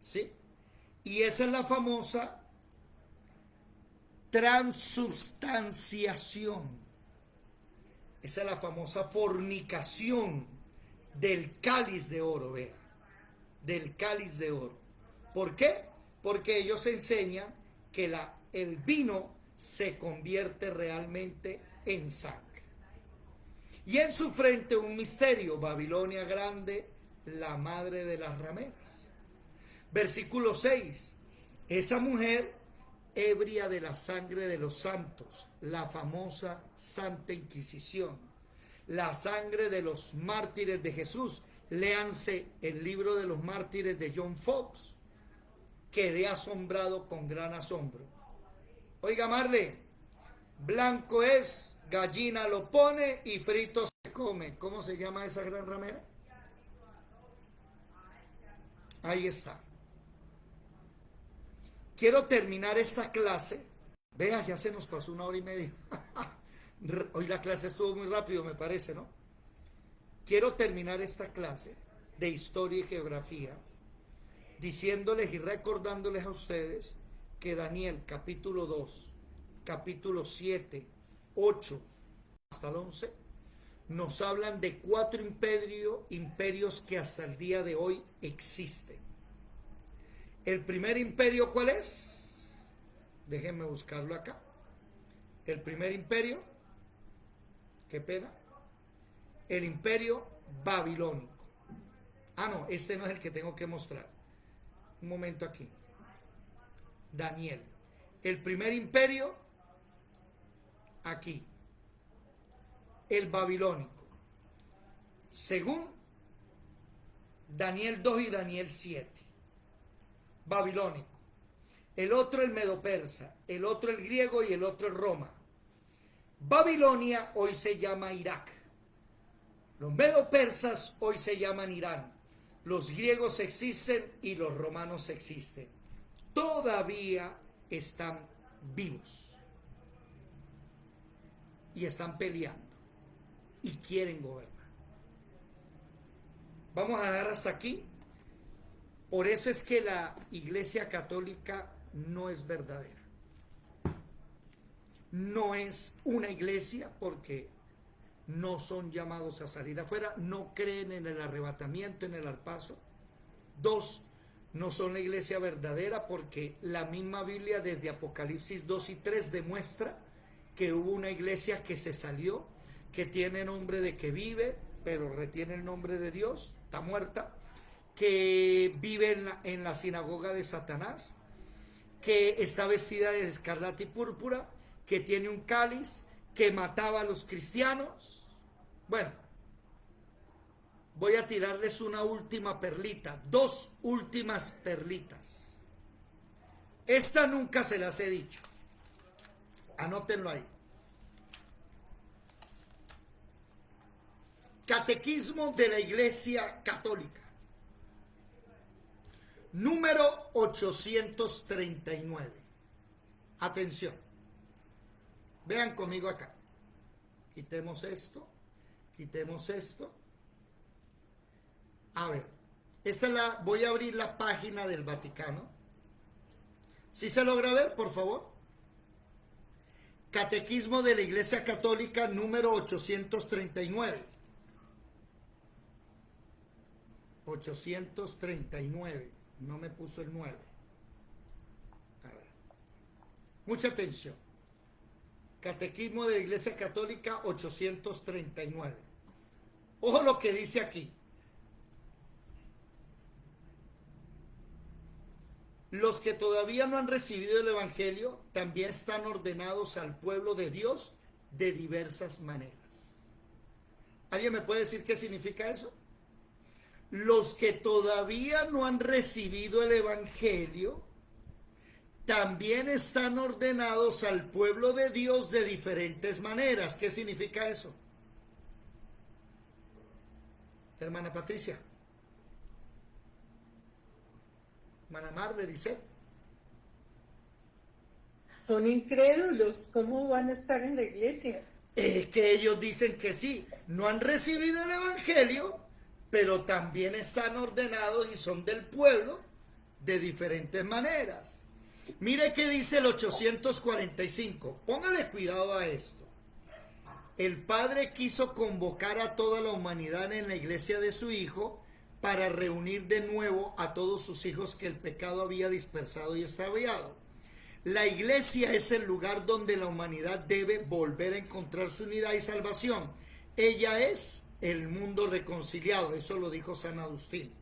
¿Sí? Y esa es la famosa transubstanciación. Esa es la famosa fornicación del cáliz de oro, vea. Del cáliz de oro. ¿Por qué? Porque ellos enseñan que el vino se convierte realmente en sangre. Y en su frente un misterio, Babilonia grande, la madre de las rameras. Versículo 6. Esa mujer, ebria de la sangre de los santos, la famosa Santa Inquisición, la sangre de los mártires de Jesús. Léanse el libro de los mártires de John Fox. Quedé asombrado con gran asombro. Oiga, Marle, blanco es, gallina lo pone y frito se come. ¿Cómo se llama esa gran ramera? Ahí está. Quiero terminar esta clase. Vea, ya se nos pasó 1 hora y media. Hoy la clase estuvo muy rápido, me parece, ¿no? Quiero terminar esta clase de historia y geografía diciéndoles y recordándoles a ustedes que Daniel capítulo 2, capítulo 7, 8 hasta el 11 nos hablan de 4 imperios que hasta el día de hoy existen. El primer imperio, ¿cuál es? Déjenme buscarlo acá. El primer imperio, qué pena, el imperio babilónico. Ah, no, este no es el que tengo que mostrar. Un momento aquí. Daniel. El primer imperio, aquí. El babilónico. Según Daniel 2 y Daniel 7. Babilónico. El otro el medo-persa, el otro el griego y el otro el Roma. Babilonia hoy se llama Irak. Los medo-persas hoy se llaman Irán. Los griegos existen y los romanos existen. Todavía están vivos. Y están peleando. Y quieren gobernar. Vamos a dejar hasta aquí. Por eso es que la Iglesia Católica no es verdadera. No es una iglesia porque no son llamados a salir afuera, no creen en el arrebatamiento, en el arpazo. 2, no son la iglesia verdadera porque la misma Biblia desde Apocalipsis 2 y 3 demuestra que hubo una iglesia que se salió, que tiene nombre de que vive, pero retiene el nombre de Dios, está muerta, que vive en la sinagoga de Satanás, que está vestida de escarlata y púrpura, que tiene un cáliz, que mataba a los cristianos. Bueno, voy a tirarles una última perlita, 2 últimas perlitas. Esta nunca se las he dicho. Anótenlo ahí. Catequismo de la Iglesia Católica. Número 839. Atención. Vean conmigo acá. Quitemos esto. Quitemos esto. A ver. Voy a abrir la página del Vaticano. ¿Sí se logra ver, por favor? Catequismo de la Iglesia Católica número 839. 839. No me puso el 9. A ver. Mucha atención. Catequismo de la Iglesia Católica 839. Ojo lo que dice aquí. Los que todavía no han recibido el Evangelio también están ordenados al pueblo de Dios de diversas maneras. ¿Alguien me puede decir qué significa eso? Los que todavía no han recibido el Evangelio también están ordenados al pueblo de Dios de diferentes maneras. ¿Qué significa eso? Hermana Patricia. Hermana Marle dice. Son incrédulos, ¿cómo van a estar en la iglesia? Es que ellos dicen que sí, no han recibido el Evangelio, pero también están ordenados y son del pueblo de diferentes maneras. Mire qué dice el 845. Póngale cuidado a esto. El Padre quiso convocar a toda la humanidad en la iglesia de su Hijo para reunir de nuevo a todos sus hijos que el pecado había dispersado y extraviado. La iglesia es el lugar donde la humanidad debe volver a encontrar su unidad y salvación. Ella es el mundo reconciliado, eso lo dijo San Agustín.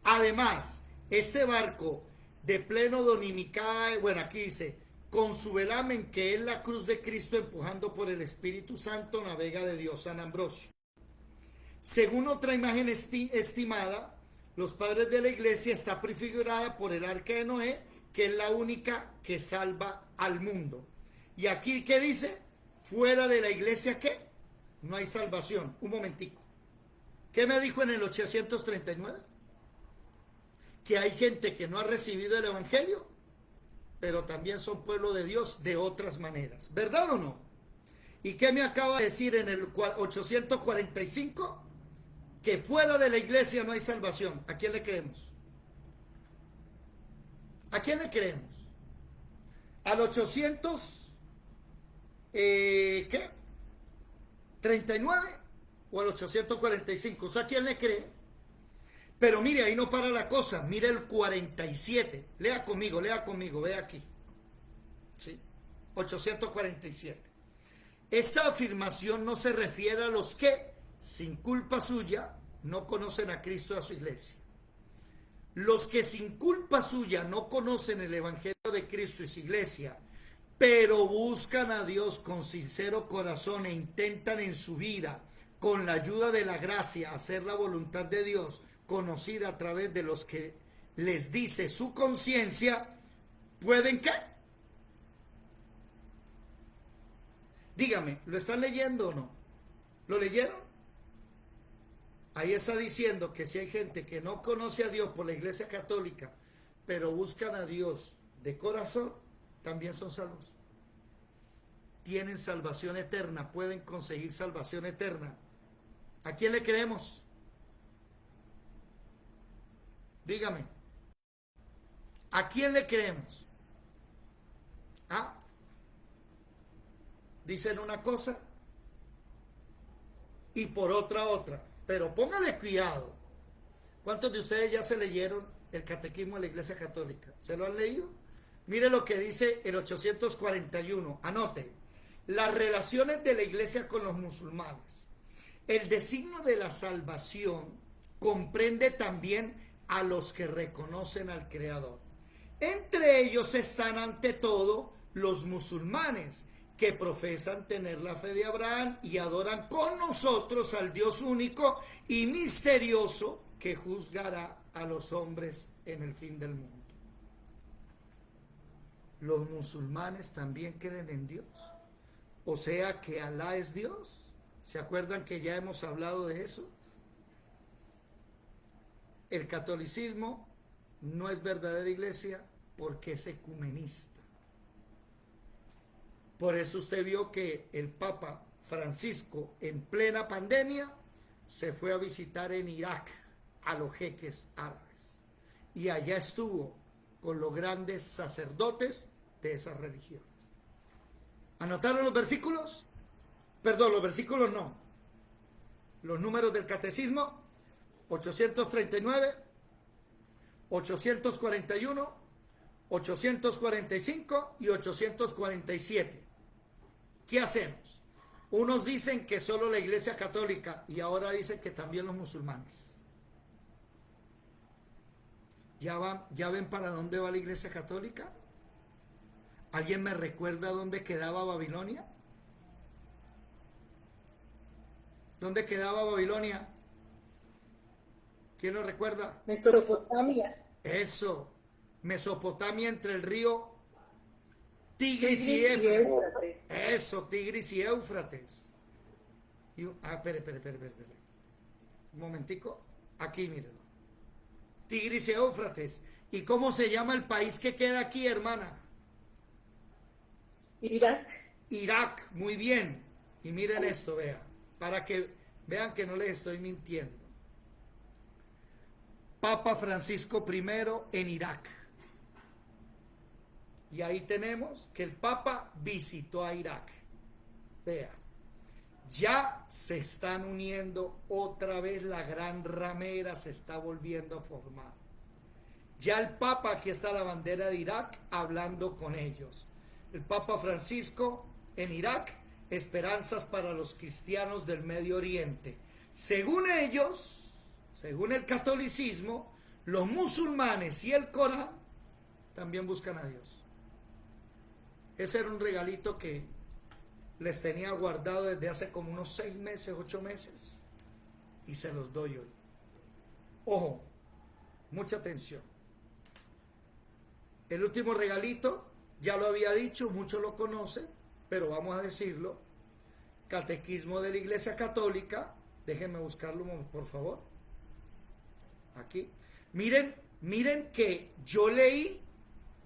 Además, este barco de pleno donimicae, bueno, aquí dice, con su velamen que es la cruz de Cristo empujando por el Espíritu Santo, navega de Dios. San Ambrosio. Según otra imagen estimada, los padres de la iglesia está prefigurada por el arca de Noé, que es la única que salva al mundo. Y aquí, ¿qué dice? Fuera de la iglesia, ¿qué? No hay salvación. Un momentico. ¿Qué me dijo en el 839? Que hay gente que no ha recibido el Evangelio, pero también son pueblo de Dios de otras maneras. ¿Verdad o no? ¿Y qué me acaba de decir en el 845? Que fuera de la iglesia no hay salvación. ¿A quién le creemos? ¿A quién le creemos? ¿Al 839 o al 845? ¿Usted a quién le cree? Pero mire, ahí no para la cosa. Mire el 47. Lea conmigo, ve aquí. ¿Sí? 847. Esta afirmación no se refiere a los que, sin culpa suya, no conocen a Cristo y a su iglesia. Los que sin culpa suya no conocen el Evangelio de Cristo y su iglesia, pero buscan a Dios con sincero corazón e intentan en su vida, con la ayuda de la gracia, hacer la voluntad de Dios, conocida a través de los que les dice su conciencia, ¿pueden qué? Dígame, ¿lo están leyendo o no? ¿Lo leyeron? Ahí está diciendo que si hay gente que no conoce a Dios por la iglesia católica, pero buscan a Dios de corazón, también son salvos. Tienen salvación eterna, pueden conseguir salvación eterna. ¿A quién le creemos? Dígame. ¿A quién le creemos? ¿Ah? Dicen una cosa y por otra. Pero póngale cuidado. ¿Cuántos de ustedes ya se leyeron el Catequismo de la Iglesia Católica? ¿Se lo han leído? Mire lo que dice el 841. Anote. Las relaciones de la Iglesia con los musulmanes. El designio de la salvación comprende también a los que reconocen al Creador. Entre ellos están ante todo los musulmanes, que profesan tener la fe de Abraham y adoran con nosotros al Dios único y misterioso que juzgará a los hombres en el fin del mundo. Los musulmanes también creen en Dios. O sea que Alá es Dios. ¿Se acuerdan que ya hemos hablado de eso? El catolicismo no es verdadera iglesia porque es ecumenista. Por eso usted vio que el Papa Francisco en plena pandemia se fue a visitar en Irak a los jeques árabes. Y allá estuvo con los grandes sacerdotes de esas religiones. ¿Anotaron los versículos? Perdón, los versículos no. Los números del catecismo, 839. 841, 845 y 847. ¿Qué hacemos? Unos dicen que solo la Iglesia Católica y ahora dicen que también los musulmanes. ¿Ya ven para dónde va la Iglesia Católica? ¿Alguien me recuerda dónde quedaba Babilonia? ¿Dónde quedaba Babilonia? ¿Quién lo recuerda? Mesopotamia. Eso, Mesopotamia entre el río Tigris y Éufrates. Eso, Tigris y Éufrates. Espere. Un momentico. Aquí, mírenlo. Tigris y Éufrates. ¿Y cómo se llama el país que queda aquí, hermana? Irak. Irak, muy bien. Y miren esto, vean, para que vean que no les estoy mintiendo. Papa Francisco I en Irak. Y ahí tenemos que el Papa visitó a Irak. Vea, ya se están uniendo otra vez, la gran ramera se está volviendo a formar. Ya el Papa, aquí está la bandera de Irak, hablando con ellos. El Papa Francisco en Irak, esperanzas para los cristianos del Medio Oriente. Según ellos, según el catolicismo, los musulmanes y el Corán también buscan a Dios. Ese era un regalito que les tenía guardado desde hace como unos 6 meses, 8 meses, y se los doy hoy. Ojo, mucha atención. El último regalito, ya lo había dicho, muchos lo conocen, pero vamos a decirlo. Catequismo de la Iglesia Católica. Déjenme buscarlo, por favor. Aquí. Miren que yo leí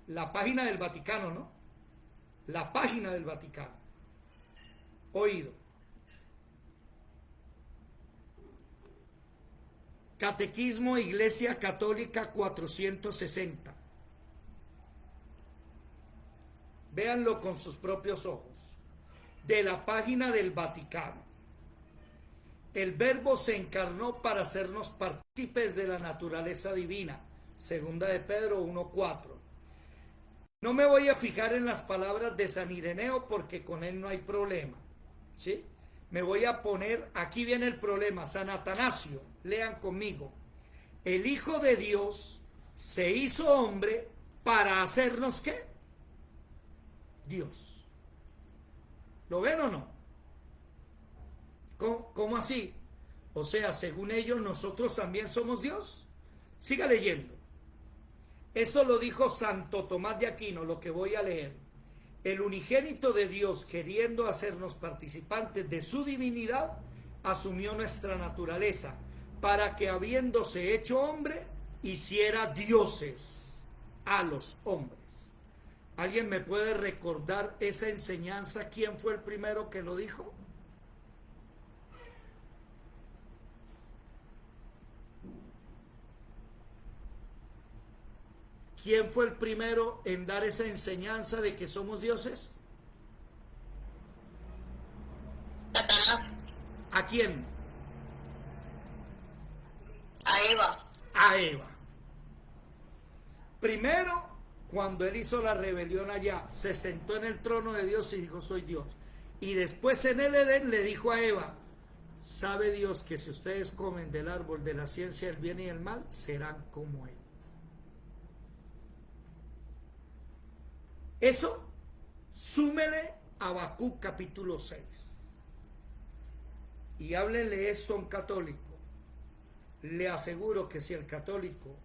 la página del Vaticano, ¿no? La página del Vaticano. Oído. Catequismo Iglesia Católica 460. Véanlo con sus propios ojos. De la página del Vaticano. El Verbo se encarnó para hacernos partícipes de la naturaleza divina. Segunda de Pedro 1:4. No me voy a fijar en las palabras de San Ireneo porque con él no hay problema. ¿Sí? Me voy a poner, aquí viene el problema, San Atanasio, lean conmigo. El Hijo de Dios se hizo hombre para hacernos ¿qué? Dios. ¿Lo ven o no? ¿Cómo así? O sea, según ellos, nosotros también somos Dios. Siga leyendo. Esto lo dijo Santo Tomás de Aquino, lo que voy a leer. El unigénito de Dios, queriendo hacernos participantes de su divinidad, asumió nuestra naturaleza, para que habiéndose hecho hombre, hiciera dioses a los hombres. ¿Alguien me puede recordar esa enseñanza? ¿Quién fue el primero que lo dijo? ¿Quién fue el primero en dar esa enseñanza de que somos dioses? Satanás. ¿A quién? A Eva. A Eva. Primero, cuando él hizo la rebelión allá, se sentó en el trono de Dios y dijo, soy Dios. Y después en el Edén le dijo a Eva, sabe Dios que si ustedes comen del árbol de la ciencia del bien y del mal, serán como él. Eso, súmele a Habacuc capítulo 6. Y háblenle esto a un católico. Le aseguro que si el católico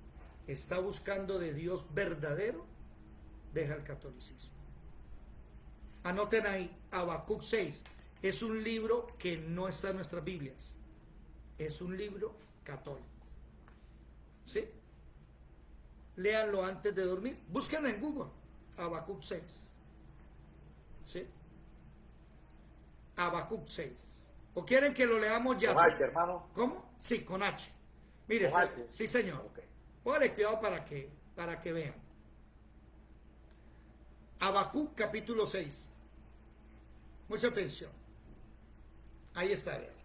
está buscando de Dios verdadero, deja el catolicismo. Anoten ahí, Habacuc 6. Es un libro que no está en nuestras Biblias. Es un libro católico. ¿Sí? Léanlo antes de dormir. Búsquenlo en Google. Habacuc 6. ¿Sí? Habacuc 6. ¿O quieren que lo leamos ya? Con H, hermano. ¿Cómo? Sí, con H. Mire, Con H. sí, señor. Okay. Póngale cuidado para que vean. Habacuc capítulo 6. Mucha atención. Ahí está, vean.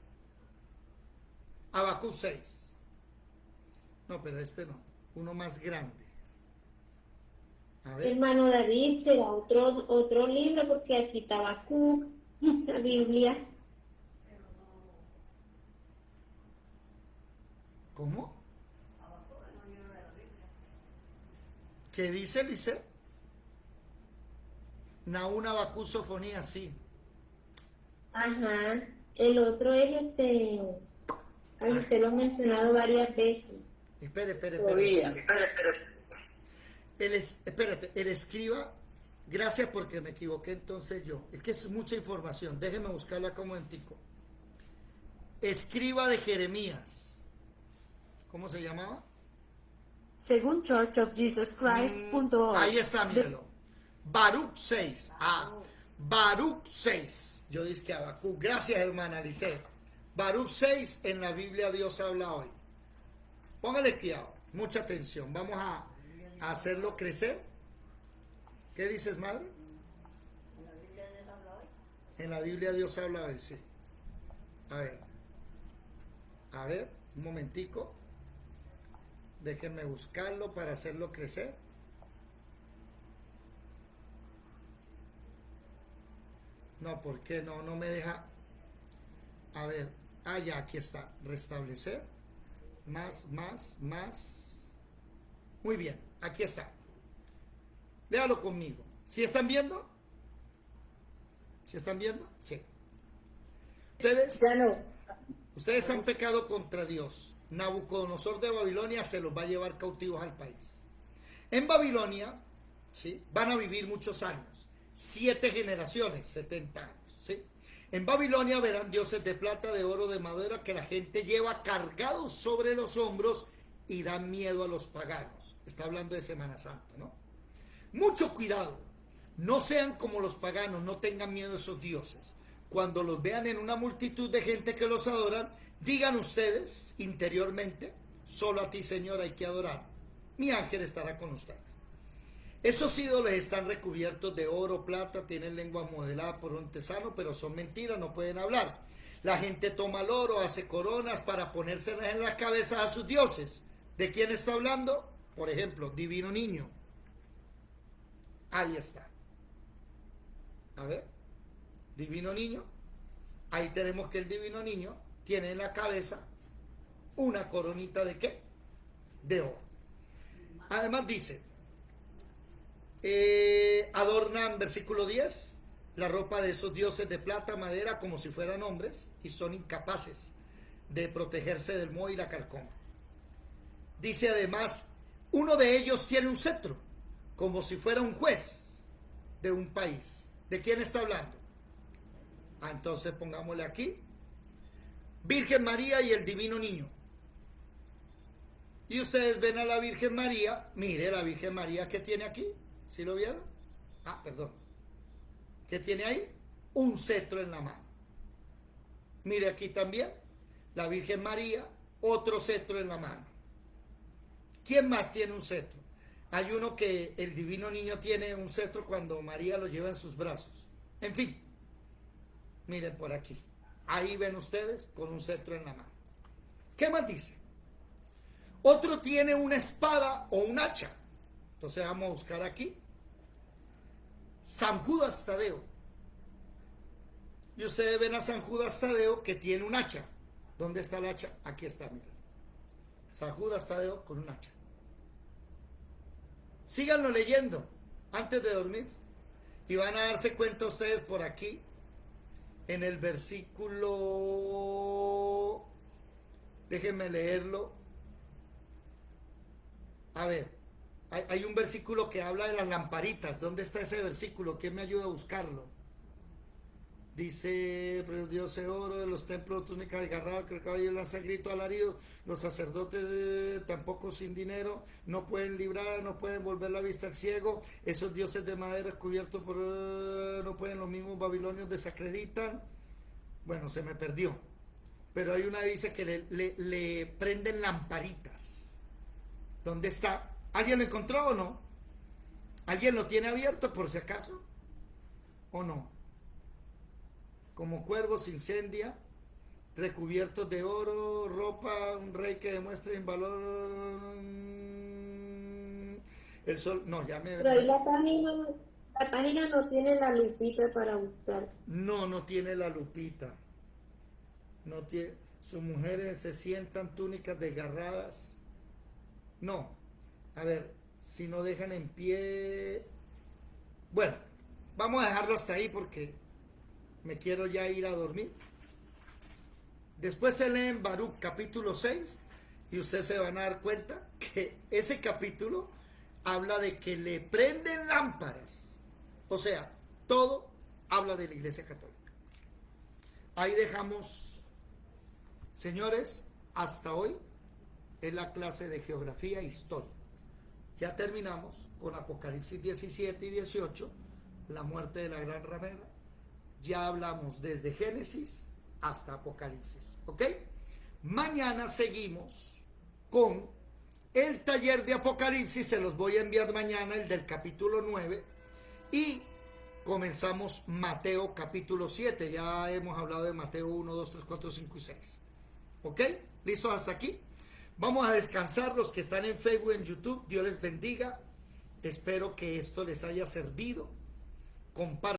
Habacuc 6. No, pero este no. uno más grande. A ver. Hermano David, será otro libro, porque aquí está Habacuc, la Biblia. ¿Cómo? ¿Qué dice Lice? Naún, Habacuc, Sofonía, sí. Ajá. El otro es usted lo ha mencionado varias veces. Espere. Espérate, el escriba, gracias porque me equivoqué entonces yo. Es que es mucha información, déjeme buscarla acá un momentico. Escriba de Jeremías. ¿Cómo se llamaba? Según churchofjesuschrist.org. Ahí está, míralo. Baruch 6. Baruch 6. Yo dije que Habacuc. Gracias, hermana Lisette. Baruch 6 en la Biblia Dios habla hoy. Póngale cuidado, mucha atención. Vamos a hacerlo crecer. ¿Qué dices, madre? En la Biblia Dios habla hoy, sí. A ver, un momentico. Déjenme buscarlo para hacerlo crecer. No, ¿por qué no? No me deja. A ver, ya, aquí está. Restablecer. Más. Muy bien, aquí está. Léalo conmigo. ¿Sí están viendo? ¿Sí están viendo? Sí. Ustedes han pecado contra Dios. Nabucodonosor de Babilonia se los va a llevar cautivos al país. En Babilonia, ¿sí?, van a vivir muchos años. 7 generaciones, 70 años, ¿sí? En Babilonia verán dioses de plata, de oro, de madera que la gente lleva cargados sobre los hombros y dan miedo a los paganos. Está hablando de Semana Santa, ¿no? Mucho cuidado. No sean como los paganos, no tengan miedo a esos dioses. Cuando los vean en una multitud de gente que los adoran, digan ustedes interiormente: solo a ti, Señor, hay que adorar. Mi ángel estará con ustedes. Esos ídolos están recubiertos de oro, plata, tienen lengua modelada por un artesano, pero son mentiras, no pueden hablar. La gente toma el oro, hace coronas para ponérselas en las cabezas a sus dioses. ¿De quién está hablando? Por ejemplo, Divino Niño. Ahí está. A ver, Divino Niño. Ahí tenemos que el Divino Niño tiene en la cabeza una coronita ¿de qué? De oro. Además dice, adornan, versículo 10, la ropa de esos dioses de plata, madera, como si fueran hombres, y son incapaces de protegerse del moho y la carcoma. Dice además, uno de ellos tiene un cetro, como si fuera un juez de un país. ¿De quién está hablando? Entonces pongámosle aquí, Virgen María y el Divino Niño. Y ustedes ven a la Virgen María, mire la Virgen María que tiene aquí. ¿Sí lo vieron? Perdón. ¿Qué tiene ahí? Un cetro en la mano. Mire aquí también, la Virgen María, otro cetro en la mano. ¿Quién más tiene un cetro? Hay uno que el Divino Niño tiene un cetro cuando María lo lleva en sus brazos. En fin, miren por aquí. Ahí ven ustedes con un cetro en la mano. ¿Qué más dice? Otro tiene una espada o un hacha. Entonces vamos a buscar aquí. San Judas Tadeo. Y ustedes ven a San Judas Tadeo que tiene un hacha. ¿Dónde está el hacha? Aquí está, miren. San Judas Tadeo con un hacha. Síganlo leyendo antes de dormir. Y van a darse cuenta ustedes por aquí. En el versículo... Déjenme leerlo. A ver. Hay un versículo que habla de las lamparitas. ¿Dónde está ese versículo? ¿Quién me ayuda a buscarlo? Dice, pero Dios de oro, de los templos, túnica desgarrada, que el caballo lanza grito alarido. Los sacerdotes tampoco sin dinero no pueden librar, no pueden volver la vista al ciego. Esos dioses de madera cubiertos por... no pueden, los mismos babilonios desacreditan. Bueno, se me perdió. Pero hay una dice que le prenden lamparitas. ¿Dónde está? ¿Alguien lo encontró o no? ¿Alguien lo tiene abierto por si acaso? ¿O no? Como cuervos incendia, recubiertos de oro, ropa, un rey que demuestra en valor. El sol, no, ya me... Pero ahí la página no tiene la lupita para buscar. No, no tiene la lupita. No tiene... Sus mujeres se sientan túnicas desgarradas. No. A ver, si no dejan en pie... Bueno, vamos a dejarlo hasta ahí porque me quiero ya ir a dormir. Después se lee en Baruch capítulo 6 y ustedes se van a dar cuenta que ese capítulo habla de que le prenden lámparas. O sea, todo habla de la Iglesia Católica. Ahí dejamos, señores, hasta hoy es la clase de geografía e historia. Ya terminamos con Apocalipsis 17 y 18, la muerte de la gran ramera. Ya hablamos desde Génesis hasta Apocalipsis, ¿ok? Mañana seguimos con el taller de Apocalipsis, se los voy a enviar mañana, el del capítulo 9, y comenzamos Mateo capítulo 7, ya hemos hablado de Mateo 1, 2, 3, 4, 5 y 6, ¿ok? ¿Listos hasta aquí? Vamos a descansar los que están en Facebook, en YouTube, Dios les bendiga, espero que esto les haya servido, compartan.